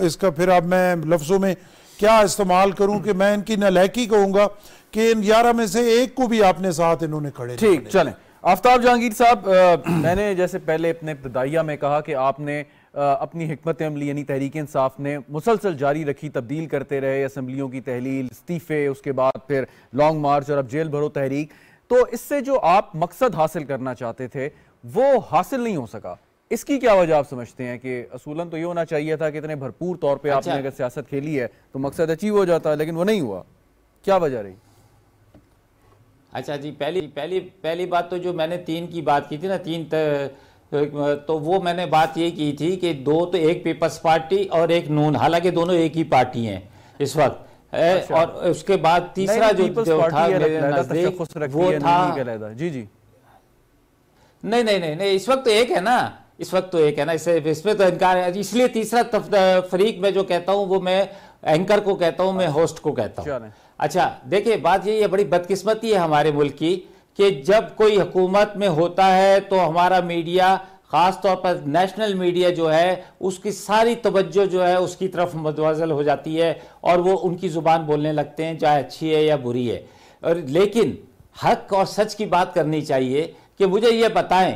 इसका फिर अब मैं लफ्ज़ों में क्या इस्तेमाल करूँ कि मैं इनकी नालायकी कहूँगा कि इन 11 में से एक को भी अपने साथ इन्होंने खड़े। ठीक, चलें। आफ्ताब जहांगीर साहब, मैंने जैसे पहले अपने इब्तदाइया में कहा कि आपने अपनी हिकमत अमली यानी तहरीक इंसाफ ने मुसलसल जारी रखी, तब्दील करते रहे, असम्बलियों की तहलील, इस्तीफे, उसके बाद फिर लॉन्ग मार्च और अब जेल भरो तहरीक। तो इससे जो आप मकसद हासिल करना चाहते थे वो हासिल नहीं हो सका, इसकी क्या वजह आप समझते हैं? कि असूलन तो ये होना चाहिए था कि इतने भरपूर तौर पे आपने अगर सियासत खेली है तो मकसद अचीव हो जाता है, लेकिन वो नहीं हुआ, क्या वजह रही? अच्छा जी, पहली बात तो जो मैंने 3 की बात की थी ना, 3 तो वो मैंने बात ये की थी कि 2 तो एक पीपल्स पार्टी और एक नून, हालांकि दोनों एक ही पार्टी हैं इस वक्त। अच्छा। और उसके बाद तीसरा जो था मेरे नजदीक वो था जी नहीं, इस वक्त तो एक है ना, इस वक्त तो एक है ना, इसमें तो इनकार है। इसलिए तीसरा फरीक में जो कहता हूँ वो मैं एंकर को कहता हूँ, मैं होस्ट को कहता हूँ। अच्छा देखिए, बात ये बड़ी बदकिस्मती है हमारे मुल्क की कि जब कोई हुकूमत में होता है तो हमारा मीडिया, ख़ास तौर पर नेशनल मीडिया जो है, उसकी सारी तवज्जो जो है उसकी तरफ मुतवज्जल हो जाती है और वो उनकी ज़ुबान बोलने लगते हैं, चाहे अच्छी है या बुरी है। और लेकिन हक और सच की बात करनी चाहिए कि मुझे ये बताएं,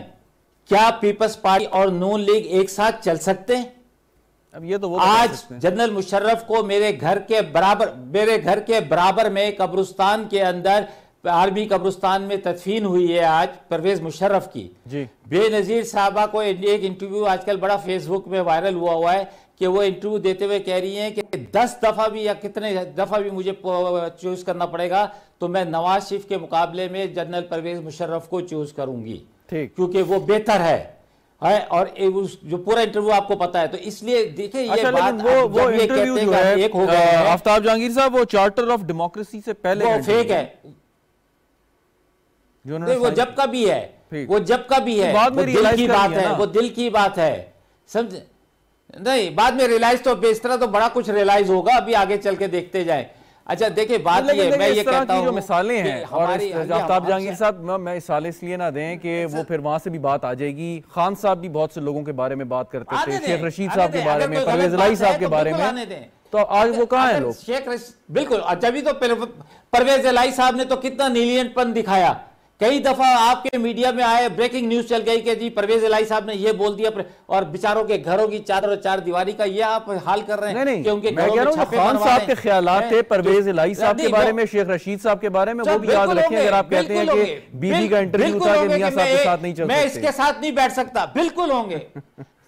क्या पीपल्स पार्टी और नून लीग एक साथ चल सकते हैं? अब ये तो वो आज जनरल मुशर्रफ को मेरे घर के बराबर में कब्रिस्तान के अंदर, आर्मी कब्रिस्तान में तदफीन हुई है आज परवेज मुशर्रफ की जी। बेनजीर साहबा को एक इंटरव्यू आजकल बड़ा फेसबुक में वायरल हुआ है कि वो इंटरव्यू देते हुए कह रही हैं कि 10 दफा भी या कितने दफा भी मुझे चूज करना पड़ेगा तो मैं नवाज शरीफ के मुकाबले में जनरल परवेज मुशर्रफ को चूज करूंगी, क्योंकि वो बेहतर है। और जो पूरा इंटरव्यू आपको पता है, तो इसलिए देखिए ये बात वो इंटरव्यू जो है एक हो गया है आफ्ताब जहांगीर साहब, वो चार्टर ऑफ डेमोक्रेसी से पहले वो फेक है, वो जब का भी है, वो जब का भी है, वो दिल की बात है, वो दिल की बात है, समझे? नहीं, बाद में रियलाइज तो इस तरह तो बड़ा कुछ रियलाइज होगा, अभी आगे चल के देखते जाए। अच्छा देखिए, बात ये मैं ये कहता हूं, जो मिसालें हैं और आफ्ताब जहांगीर साहब, मैं मिसालें इसलिए ना दें कि वो फिर वहां से भी बात आ जाएगी। खान साहब भी बहुत से लोगों के बारे में बात करते थे, शेख रशीद साहब के बारे में, परवेज इलाही साहब के बारे में, तो आज वो कहाँ हैं लोग? शेख बिल्कुल, तभी तो परवेज इलाही साहब ने तो कितना नीलियनपन दिखाया। कई दफा आपके मीडिया में आए, ब्रेकिंग न्यूज चल गई कि जी परवेज इलाही साहब ने ये बोल दिया, और बेचारों के घरों की चादर और चार दीवारी का ये आप हाल कर रहे हैं। नहीं, कि मैं कह रहा हूं खान साहब के ख्यालात थे परवेज इलाही साहब के बारे में, शेख रशीद साहब के बारे में, वो भी याद रखें। अगर आप कहते हैं कि बीबी का इंटरव्यू था कि मियां साहब के साथ नहीं चल सकते, मैं इसके साथ नहीं बैठ सकता, बिल्कुल होंगे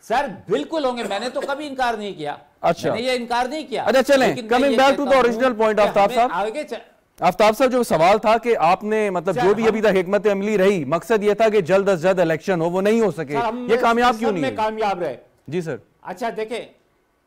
सर, बिल्कुल होंगे, मैंने तो कभी इनकार नहीं किया। अच्छा, मैंने ये इनकार नहीं किया। अच्छा चलें, coming back to the original point Aftab साहब, आफ्ताब साहब जो सवाल था कि आपने मतलब जो भी अभी तक हिकमत अमली रही, मकसद ये था कि जल्द अज जल्द इलेक्शन हो, वो नहीं हो सके, ये कामयाब क्यों नहीं? कामयाब रहे जी सर। अच्छा देखें,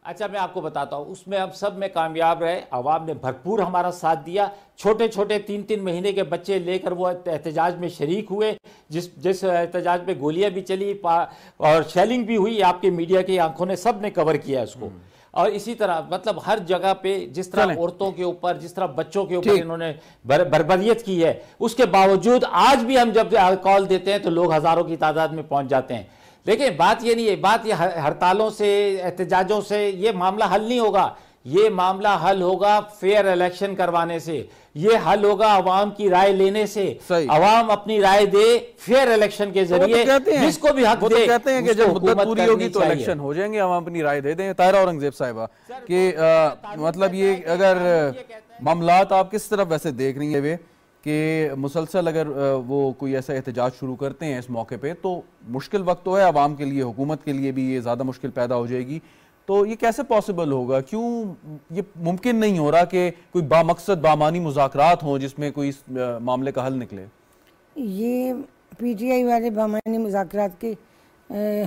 अच्छा मैं आपको बताता हूं, उसमें अब सब में कामयाब रहे, अवाम ने भरपूर हमारा साथ दिया। छोटे छोटे 3-3 महीने के बच्चे लेकर वो एहतजाज में शरीक हुए, जिस एहतजाज में गोलियां भी चली और शेलिंग भी हुई, आपके मीडिया की आंखों ने सब ने कवर किया इसको। और इसी तरह मतलब हर जगह पे जिस तरह औरतों के ऊपर, जिस तरह बच्चों के ऊपर इन्होंने बर्बरियत की है, उसके बावजूद आज भी हम जब कॉल देते हैं तो लोग हजारों की तादाद में पहुंच जाते हैं। लेकिन बात ये नहीं है, बात ये हड़तालों से, एहतजाजों से ये मामला हल नहीं होगा। ये मामला हल होगा फेयर इलेक्शन करवाने से, ये हल होगा अवाम की राय लेने से। अवाम अपनी राय दे फेयर इलेक्शन के जरिए, जिसको भी हक दे। कहते हैं कि जब मुद्दत पूरी होगी तो इलेक्शन हो जाएंगे, अवाम अपनी राय दे दें। ताहिरा औरंगजेब साहिबा कि मतलब ये अगर मामलात आप किस तरफ वैसे देख रही है वे कि मुसलसल अगर वो कोई ऐसा एहतजाज शुरू करते हैं इस मौके पे तो मुश्किल वक्त तो है आवाम के लिए, हुकूमत के लिए भी ये ज़्यादा मुश्किल पैदा हो जाएगी। तो ये कैसे पॉसिबल होगा? क्यों ये मुमकिन नहीं हो रहा कि कोई बामकसद बामानी मुज़ाकरात हों जिसमें कोई इस मामले का हल निकले? ये पीटीआई वाले बामानी मुज़ाकरात के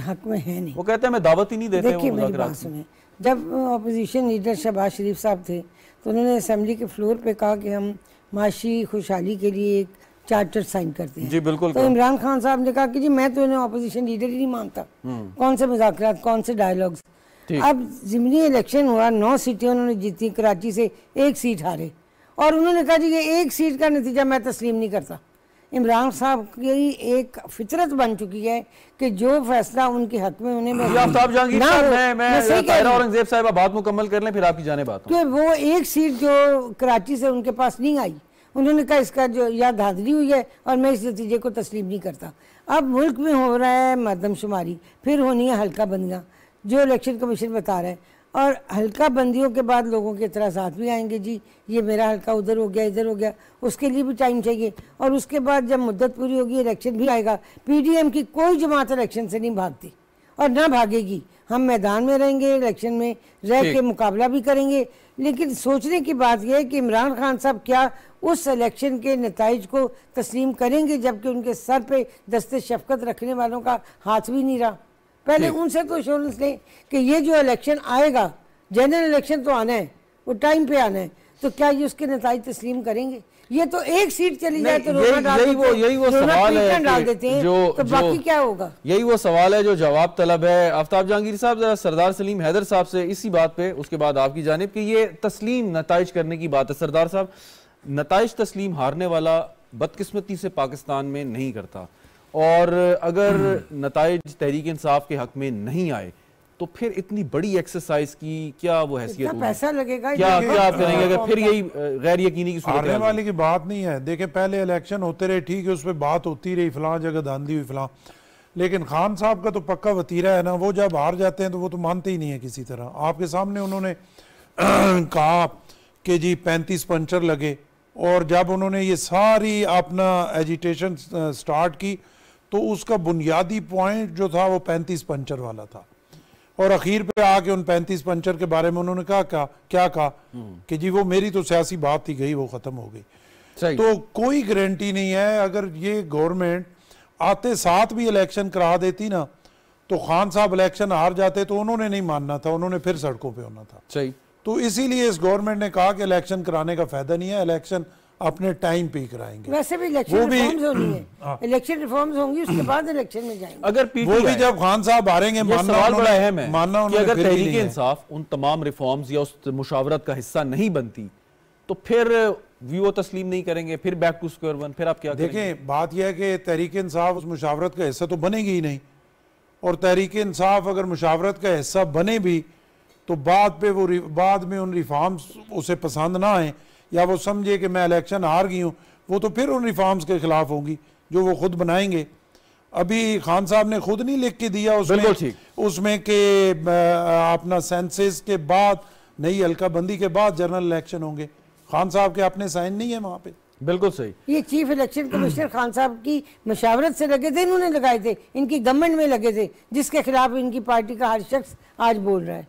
हक में है नहीं। वो कहते हैं मैं दावत ही नहीं देते। देखिए मेरी बात सुने, जब अपोजिशन लीडर शहबाज शरीफ साहब थे तो उन्होंने असेंबली के फ्लोर पे कहा कि हम माशी खुशहाली के लिए एक चार्टर साइन करते हैं। जी बिल्कुल। तो इमरान खान साहब ने कहा कि जी मैं तो इन्हें अपोजिशन लीडर ही नहीं मानता, कौन से मुज़ाकरात, कौन से डायलॉग्स। अब ज़िमनी इलेक्शन हुआ, 9 सीटें उन्होंने जीती, कराची से 1 सीट हारे और उन्होंने कहा जी ये 1 सीट का नतीजा मैं तस्लीम नहीं करता। इमरान साहब की एक फितरत बन चुकी है कि जो फैसला उनके हक में उन्हें औरंगजेब साहब बात मुकम्मल कर लें फिर आपकी जाने बात कि वो 1 सीट जो कराची से उनके पास नहीं आई, उन्होंने कहा इसका जो या धांधली हुई है और मैं इस नतीजे को तस्लीम नहीं करता। अब मुल्क में हो रहा है मरदमशुमारी, फिर होनी है हल्का बंदियाँ जो इलेक्शन कमीशन बता रहा है, और हल्का बंदियों के बाद लोगों के एतराज़ात भी आएंगे, जी ये मेरा हल्का उधर हो गया इधर हो गया, उसके लिए भी टाइम चाहिए। और उसके बाद जब मुद्दत पूरी होगी इलेक्शन भी आएगा। पीडीएम की कोई जमात इलेक्शन से नहीं भागती और ना भागेगी। हम मैदान में रहेंगे, इलेक्शन में रह के मुकाबला भी करेंगे। लेकिन सोचने की बात यह है कि इमरान खान साहब क्या उस इलेक्शन के नताइज को तस्लीम करेंगे जबकि उनके सर पे दस्ते शफकत रखने वालों का हाथ भी नहीं रहा। पहले उनसे तो एश्योरेंस लें कि ये जो इलेक्शन आएगा, जनरल इलेक्शन तो आना है, वो टाइम पे आना है, तो क्या ये उसके नताइज तस्लीम करेंगे? ये तो 1 सीट चली जाए तो यही वो सवाल है डाल देते हैं, तो बाकी क्या होगा? यही वो सवाल है जो जवाब तलब है। आफ्ताब जहांगीर साहब जरा सरदार सलीम हैदर साहब से इसी बात पे, उसके बाद आपकी जानिब कि ये तस्लीम नताइज करने की बात है। सरदार साहब, नताइज तस्लीम हारने वाला बदकिस्मती से पाकिस्तान में नहीं करता, और अगर नताइज तहरीक इंसाफ के हक में नहीं आए तो फिर इतनी बड़ी एक्सरसाइज की क्या वो हैसियत, पैसा लगेगा, क्या आप करेंगे अगर फिर यही गैर यकीनी की हारने वाली की बात नहीं है। देखिए पहले इलेक्शन होते रहे, ठीक है, उस पर बात होती रही, फलां जगह धांधली हुई फलां, लेकिन खान साहब का तो पक्का वतीरा है ना, वो जब हार जाते हैं तो वो तो मानते ही नहीं है किसी तरह। आपके सामने उन्होंने कहा कि जी 35 पंचर लगे, और जब उन्होंने ये सारी अपना एजिटेशन स्टार्ट की तो उसका बुनियादी पॉइंट जो था वो 35 पंचर वाला था, और आखिर पे आके उन 35 पंचर के बारे में उन्होंने कहा क्या कहा कि जी वो मेरी तो सियासी बात ही गई, वो खत्म हो गई। तो कोई गारंटी नहीं है, अगर ये गवर्नमेंट आते साथ भी इलेक्शन करा देती ना तो खान साहब इलेक्शन हार जाते तो उन्होंने नहीं मानना था, उन्होंने फिर सड़कों पे होना था। सही। तो इसीलिए इस गवर्नमेंट ने कहा कि इलेक्शन कराने का फायदा नहीं है, इलेक्शन अपने टाइम पे ही कराएंगे। वैसे भी इलेक्शन रिफॉर्म्स होनी है, इलेक्शन रिफॉर्म्स होंगी, उसके बाद इलेक्शन में जाएंगे। अगर वो भी जब खान साहब हारेंगे, मानना कि अगर तहरीक इंसाफ उन तमाम रिफॉर्म्स या उस मुशावरत का हिस्सा नहीं बनती तो फिर वो तस्लीम नहीं करेंगे, फिर बैक टू स्क्वायर वन, फिर आप क्या देखें। बात यह है कि तहरीक इंसाफ उस मुशावरत का हिस्सा तो बनेगी ही नहीं, और तहरीक इंसाफ अगर मुशावरत का हिस्सा बने भी तो बाद में उन रिफॉर्म्स उसे पसंद ना आए या वो समझे कि मैं इलेक्शन हार गई हूँ, वो तो फिर उन रिफॉर्म्स के खिलाफ होंगी जो वो खुद बनाएंगे। अभी खान साहब ने खुद नहीं लिख के दिया उसमें कि अपना सेंसस के बाद, नई हल्काबंदी के बाद जनरल इलेक्शन होंगे। खान साहब के अपने साइन नहीं है वहां पे। बिल्कुल सही। ये चीफ इलेक्शन कमिश्नर खान साहब की मशावरत से लगे थे, इन्होंने लगाए थे, इनकी गवर्नमेंट में लगे थे, जिसके खिलाफ इनकी पार्टी का हर शख्स आज बोल रहा है।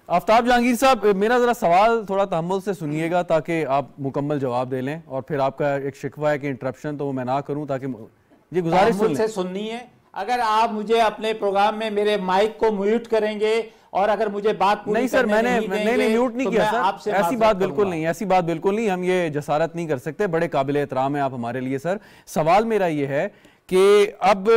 आफ्ताब जहांगीर साहब, मेरा जरा सवाल थोड़ा तहम्मुल से सुनिएगा ताकि आप मुकम्मल जवाब दे लें, और फिर आपका एक शिकवा है कि इंटरप्शन तो वो मैं ना करूं, ताकि ये गुजारिश से सुननी है। अगर आप मुझे अपने प्रोग्राम में मेरे माइक को म्यूट करेंगे और अगर मुझे बात पूरी नहीं सर, मैंने म्यूट नहीं किया सर, ऐसी बात बिल्कुल नहीं, ऐसी बात बिल्कुल नहीं, हम ये जसारत नहीं कर सकते, बड़े काबिल एहतराम है आप हमारे लिए सर। सवाल मेरा ये है कि अब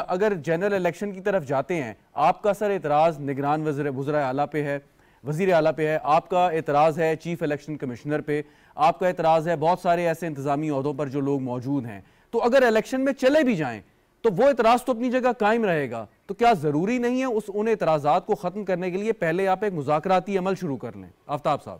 अगर जनरल इलेक्शन की तरफ जाते हैं, आपका सर एतराज़ निगरान वज़ीर आला पे है, वज़ीर आला पे है, आपका एतराज़ है चीफ इलेक्शन कमिश्नर पे, आपका एतराज़ है बहुत सारे ऐसे इंतजामी ओहदों पर जो लोग मौजूद हैं। तो अगर इलेक्शन में चले भी जाएं तो वो एतराज़ तो अपनी जगह कायम रहेगा। तो क्या ज़रूरी नहीं है उन एतराज़ात को ख़त्म करने के लिए पहले आप एक मुज़ाकराती अमल शुरू कर लें? आफ्ताब साहब।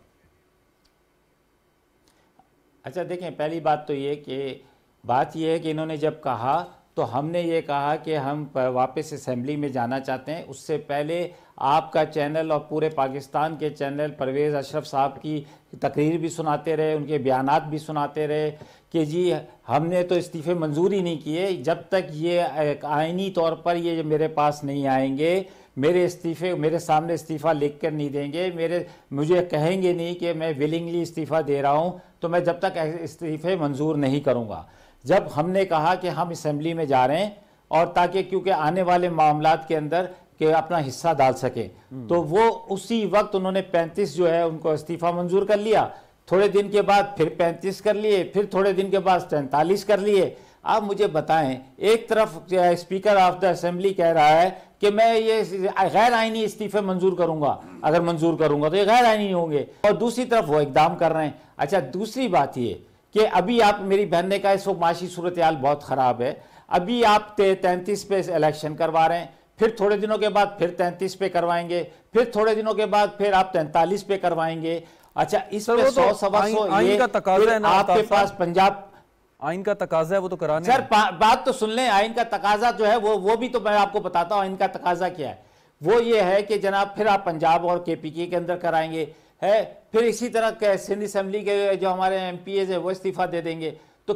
अच्छा देखें, पहली बात तो ये कि बात यह है कि इन्होंने जब कहा तो हमने ये कहा कि हम वापस असेंबली में जाना चाहते हैं। उससे पहले आपका चैनल और पूरे पाकिस्तान के चैनल परवेज़ अशरफ साहब की तकरीर भी सुनाते रहे, उनके बयानात भी सुनाते रहे कि जी हमने तो इस्तीफ़े मंजूर ही नहीं किए जब तक ये आइनी तौर पर ये मेरे पास नहीं आएंगे, मेरे सामने इस्तीफ़ा लिख कर नहीं देंगे, मुझे कहेंगे नहीं कि मैं विलिंगली इस्तीफ़ा दे रहा हूँ, तो मैं जब तक इस्तीफ़े मंजूर नहीं करूँगा। जब हमने कहा कि हम असेंबली में जा रहे हैं और ताकि क्योंकि आने वाले मामलात के अंदर के अपना हिस्सा डाल सके, तो वो उसी वक्त उन्होंने 35 जो है उनको इस्तीफ़ा मंजूर कर लिया। थोड़े दिन के बाद फिर 35 कर लिए, फिर थोड़े दिन के बाद 43 कर लिए। आप मुझे बताएं, एक तरफ स्पीकर ऑफ द असेंबली कह रहा है कि मैं ये गैर आईनी इस्तीफे मंजूर करूंगा, अगर मंजूर करूंगा तो ये गैर आईनी होंगे, और दूसरी तरफ वो इकदाम कर रहे हैं। अच्छा, दूसरी बात ये कि अभी आप, मेरी बहन ने कहा इस वक्त माशी सूरत हाल बहुत ख़राब है, अभी आप 33 पे इलेक्शन करवा रहे हैं, फिर थोड़े दिनों के बाद फिर 33 पे करवाएंगे, फिर थोड़े दिनों के बाद फिर आप 43 पे करवाएंगे। अच्छा, इस पे 100 सवा 100 ये आपके पास पंजाब आइन का तकाजा है, वो तो कराने। सर बात तो सुन लें, आइन का तकाजा जो है वो भी तो मैं आपको बताता हूं। आइन का तकाजा क्या है, वो ये है कि जनाब फिर आप पंजाब और केपीके के अंदर कराएंगे है, फिर इसी तरह सिंध असेंबली के जो हमारे एमपीएज है वो इस्तीफा दे देंगे, तो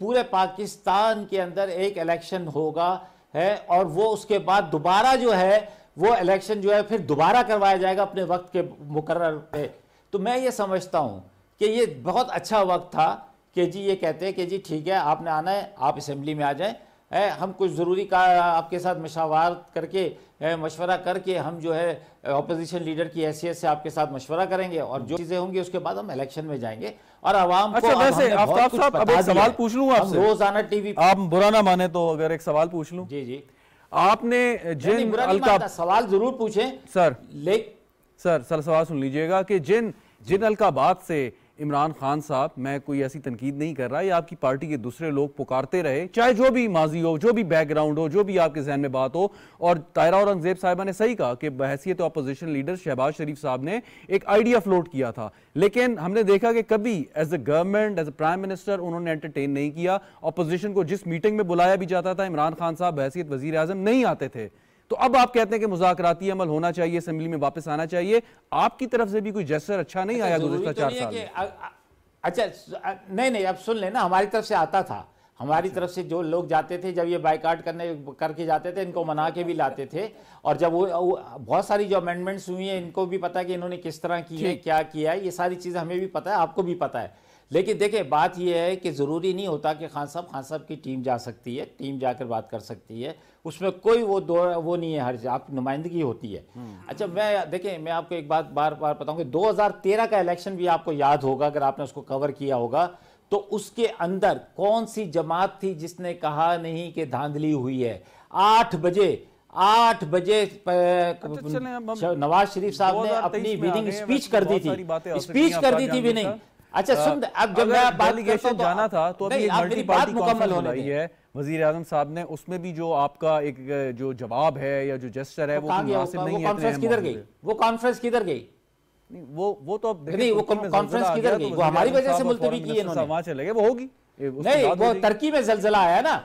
पूरे पाकिस्तान के अंदर एक इलेक्शन होगा है, और वो उसके बाद दोबारा जो है वो इलेक्शन जो है फिर दोबारा करवाया जाएगा अपने वक्त के मुकर्रर पे। तो मैं ये समझता हूं कि ये बहुत अच्छा वक्त था कि जी ये कहते हैं कि जी ठीक है आपने आना है, आप असेंबली में आ जाएं, हम कुछ ज़रूरी का आपके साथ मशवरा करके हम जो है अपोजिशन लीडर की हैसियत से आपके साथ मशवरा करेंगे, और जो चीज़ें होंगी उसके बाद हम इलेक्शन में जाएंगे और आवाम को। अच्छा, वैसे आफ्ताब साहब अब एक सवाल पूछ लूं आपसे, रोजाना टीवी, आप बुरा ना माने तो अगर एक सवाल पूछ लूं। जी जी, आपने जिन अलका, सवाल जरूर पूछें सर, सर सवाल सुन लीजिएगा कि जिन अलकाबात से इमरान खान साहब, मैं कोई ऐसी तनकीद नहीं कर रहा, या आपकी पार्टी के दूसरे लोग पुकारते रहे, चाहे जो भी माजी हो, जो भी बैकग्राउंड हो, जो भी आपके जहन में बात हो, और तायरा औरंगजेब साहिबा ने सही कहा कि बहैसियत अपोजिशन लीडर शहबाज शरीफ साहब ने एक आइडिया फ्लोट किया था, लेकिन हमने देखा कि कभी as a government, as a prime minister उन्होंने एंटरटेन नहीं किया। अपोजिशन को जिस मीटिंग में बुलाया भी जाता था, इमरान खान साहब बहैसियत वजीर आजम नहीं आते थे। तो अब आप कहते हैं कि मुज़ाकराती अमल होना चाहिए, असेंबली में वापस आना चाहिए, आपकी तरफ से भी कोई जेस्चर अच्छा नहीं आया गुज़िश्ता 4 साल में? अच्छा नहीं, अब सुन लेना, हमारी तरफ से आता था, हमारी तरफ से जो लोग जाते थे, जब ये बाइकाट करके जाते थे, इनको मना के भी लाते थे, और जब वो बहुत सारी जो अमेंडमेंट्स हुई हैं, इनको भी पता है कि इन्होंने किस तरह की है, क्या किया है, ये सारी चीज़ें हमें भी पता है, आपको भी पता है। लेकिन देखिए बात यह है कि ज़रूरी नहीं होता कि खान साहब की टीम जा सकती है, टीम जाकर बात कर सकती है, उसमें कोई वो नहीं है, हर आपकी नुमाइंदगी होती है। अच्छा, मैं आपको एक बात बार बार बताऊंगा, 2013 का इलेक्शन भी आपको याद होगा, अगर आपने उसको कवर किया होगा, तो उसके अंदर कौन सी जमात थी जिसने कहा नहीं कि धांधली हुई है? 8 बजे नवाज शरीफ साहब ने अपनी विनिंग स्पीच कर दी थी विनिंग। अच्छा सुन, अब जब मैं बात करता हूं जाना था तो अभी मल्टी पार्टी मुकम्मल होने है, वजीर आजम साहब ने उसमें भी जो आपका एक जो जवाब है या जो जेस्चर है वो मुनासिब नहीं है। कॉन्फ्रेंस किधर गई? वो कॉन्फ्रेंस किधर गई? वो तो नहीं, वो कॉन्फ्रेंस किधर गई? वो हमारी वजह से मुलतवी की इन्होंने, वहां चले गए, वो होगी नहीं, वो टर्की में जलजला आया ना।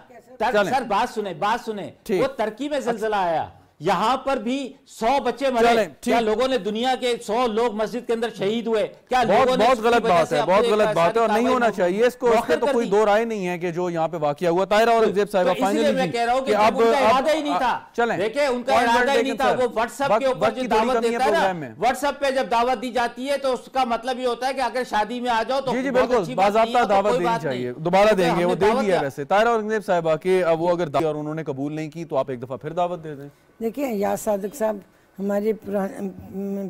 सर बात सुने, वो टर्की में जलजला आया, यहां पर भी 100 बच्चे मरे, क्या लोगों ने, दुनिया के 100 लोग मस्जिद के अंदर शहीद हुए, क्या लोगों ने? बहुत गलत बात है, बहुत गलत बात है, और नहीं होना चाहिए इसको, उसमें तो कोई दो राय नहीं है कि जो यहाँ पे वाकिया हुआ। तायरा औरंगजेब साहिबा फाइनली मैं कह रहा हूं कि अब उनका इरादा ही नहीं था, चलें देखिए उनका इरादा ही नहीं था। वो व्हाट्सएप के ऊपर जो दावत देता है ना, व्हाट्सएप पे जब दावत दी जाती है तो उसका मतलब ये होता है कि अगर शादी में आ जाओ तो जी बिल्कुल बाज़ाब्ता दावत देनी चाहिए, दोबारा देंगे, वो दे दी है वैसे तायरा औरंगजेब साहिबा के, अब वो अगर और उन्होंने कबूल नहीं की तो आप एक दफा फिर दावत दे दें। देखिए याद सादिक साहब हमारे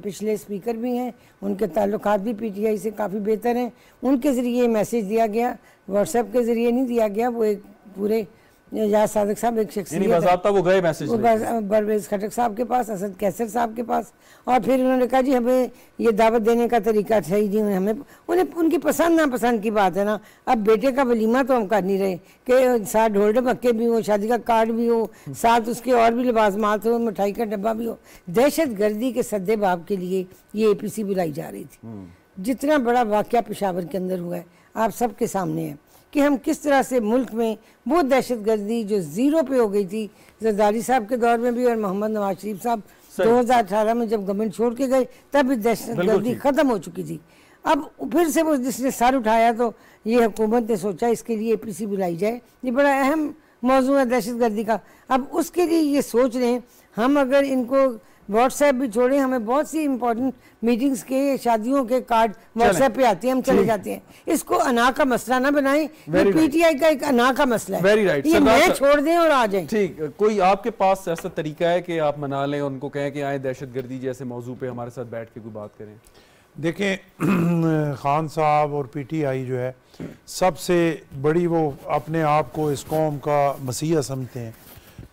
पिछले स्पीकर भी हैं, उनके ताल्लुकात भी पीटीआई से काफ़ी बेहतर हैं, उनके ज़रिए मैसेज दिया गया, व्हाट्सएप के ज़रिए नहीं दिया गया। वो एक पूरे याद सादिक साहब एक शख्सियत है, वो गए मैसेज परवेज़ खटक साहब के पास, असद कैसर साहब के पास, और फिर उन्होंने कहा जी हमें ये दावत देने का तरीका सही नहीं, हमें उन्हें उनकी पसंद नापसंद की बात है ना। अब बेटे का वलीमा तो हम कर नहीं रहे कि साथ ढोल ढमक्के भी हो, शादी का कार्ड भी हो, साथ उसके और भी लिबासमात हो, मिठाई का डब्बा भी हो। दहशत गर्दी के सद्देबाब के लिए ये APC बुलाई जा रही थी। जितना बड़ा वाक़या पेशावर के अंदर हुआ है आप सबके सामने है कि हम किस तरह से मुल्क में वो दहशतगर्दी जो ज़ीरो पे हो गई थी जरदारी साहब के दौर में भी और मोहम्मद नवाज शरीफ साहब 2018 में जब गवर्नमेंट छोड़ के गए तब भी दहशतगर्दी ख़त्म हो चुकी थी। अब फिर से वो जिसने सर उठाया तो ये हुकूमत ने सोचा इसके लिए APC बुलाई जाए, ये बड़ा अहम मौजू है दहशतगर्दी का। अब उसके लिए ये सोच रहे हैं हम अगर इनको व्हाट्सएप भी छोड़े, हमें बहुत सी इंपॉर्टेंट मीटिंग्स के शादियों के कार्ड व्हाट्सएप पे आते हैं, हम चले जाते हैं। इसको अना का मसला ना बनाएं, ये PTI का एक अना का मसला है। वेरी राइट, ये मैं छोड़ दें और आ जाएं। ठीक, कोई आपके पास ऐसा तरीका है कि आप मना लें, उनको कहें कि आए दहशतगर्दी जैसे मौजू पे हमारे साथ बैठ के कोई बात करें? देखें, खान साहब और PTI जो है सबसे बड़ी, वो अपने आप को इस कौम का मसीहा समझते हैं,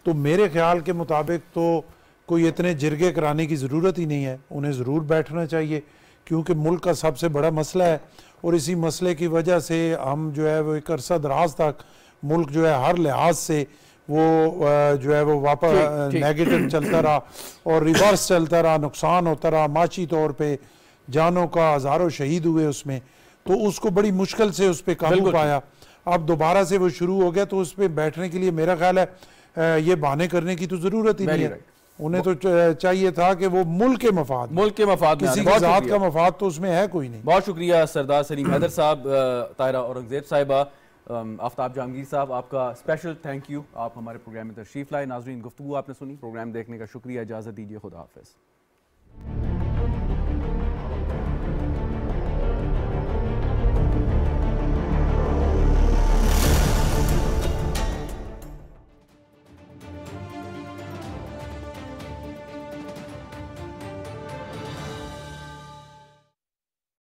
तो मेरे ख्याल के मुताबिक तो कोई इतने जिरगे कराने की ज़रूरत ही नहीं है। उन्हें ज़रूर बैठना चाहिए क्योंकि मुल्क का सबसे बड़ा मसला है और इसी मसले की वजह से हम जो है वो एक अरसा दराज तक मुल्क जो है हर लिहाज से वो जो है वो वापस नेगेटिव चलता रहा और रिवर्स चलता रहा, नुकसान होता रहा, माशी तौर पे जानों का हज़ारों शहीद हुए उसमें, तो उसको बड़ी मुश्किल से उस पर काबू पाया। अब दोबारा से वो शुरू हो गया तो उस पर बैठने के लिए मेरा ख्याल है ये बहाने करने की तो ज़रूरत ही नहीं है। उन्हें तो चाहिए था कि वो मुल्क के मफाद किसी की जात का मफाद तो उसमें है कोई नहीं। बहुत शुक्रिया सरदार सलीम हैदर साहब, ताहिरा औरंगजेब साहिबा, आफ्ताब जहांगीर साहब, आपका स्पेशल थैंक यू, आप हमारे प्रोग्राम में तशरीफ लाए। नाजरीन, गुफ्तगू आपने सुनी, प्रोग्राम देखने का शुक्रिया, इजाज़त दीजिए, खुदा हाफिज़।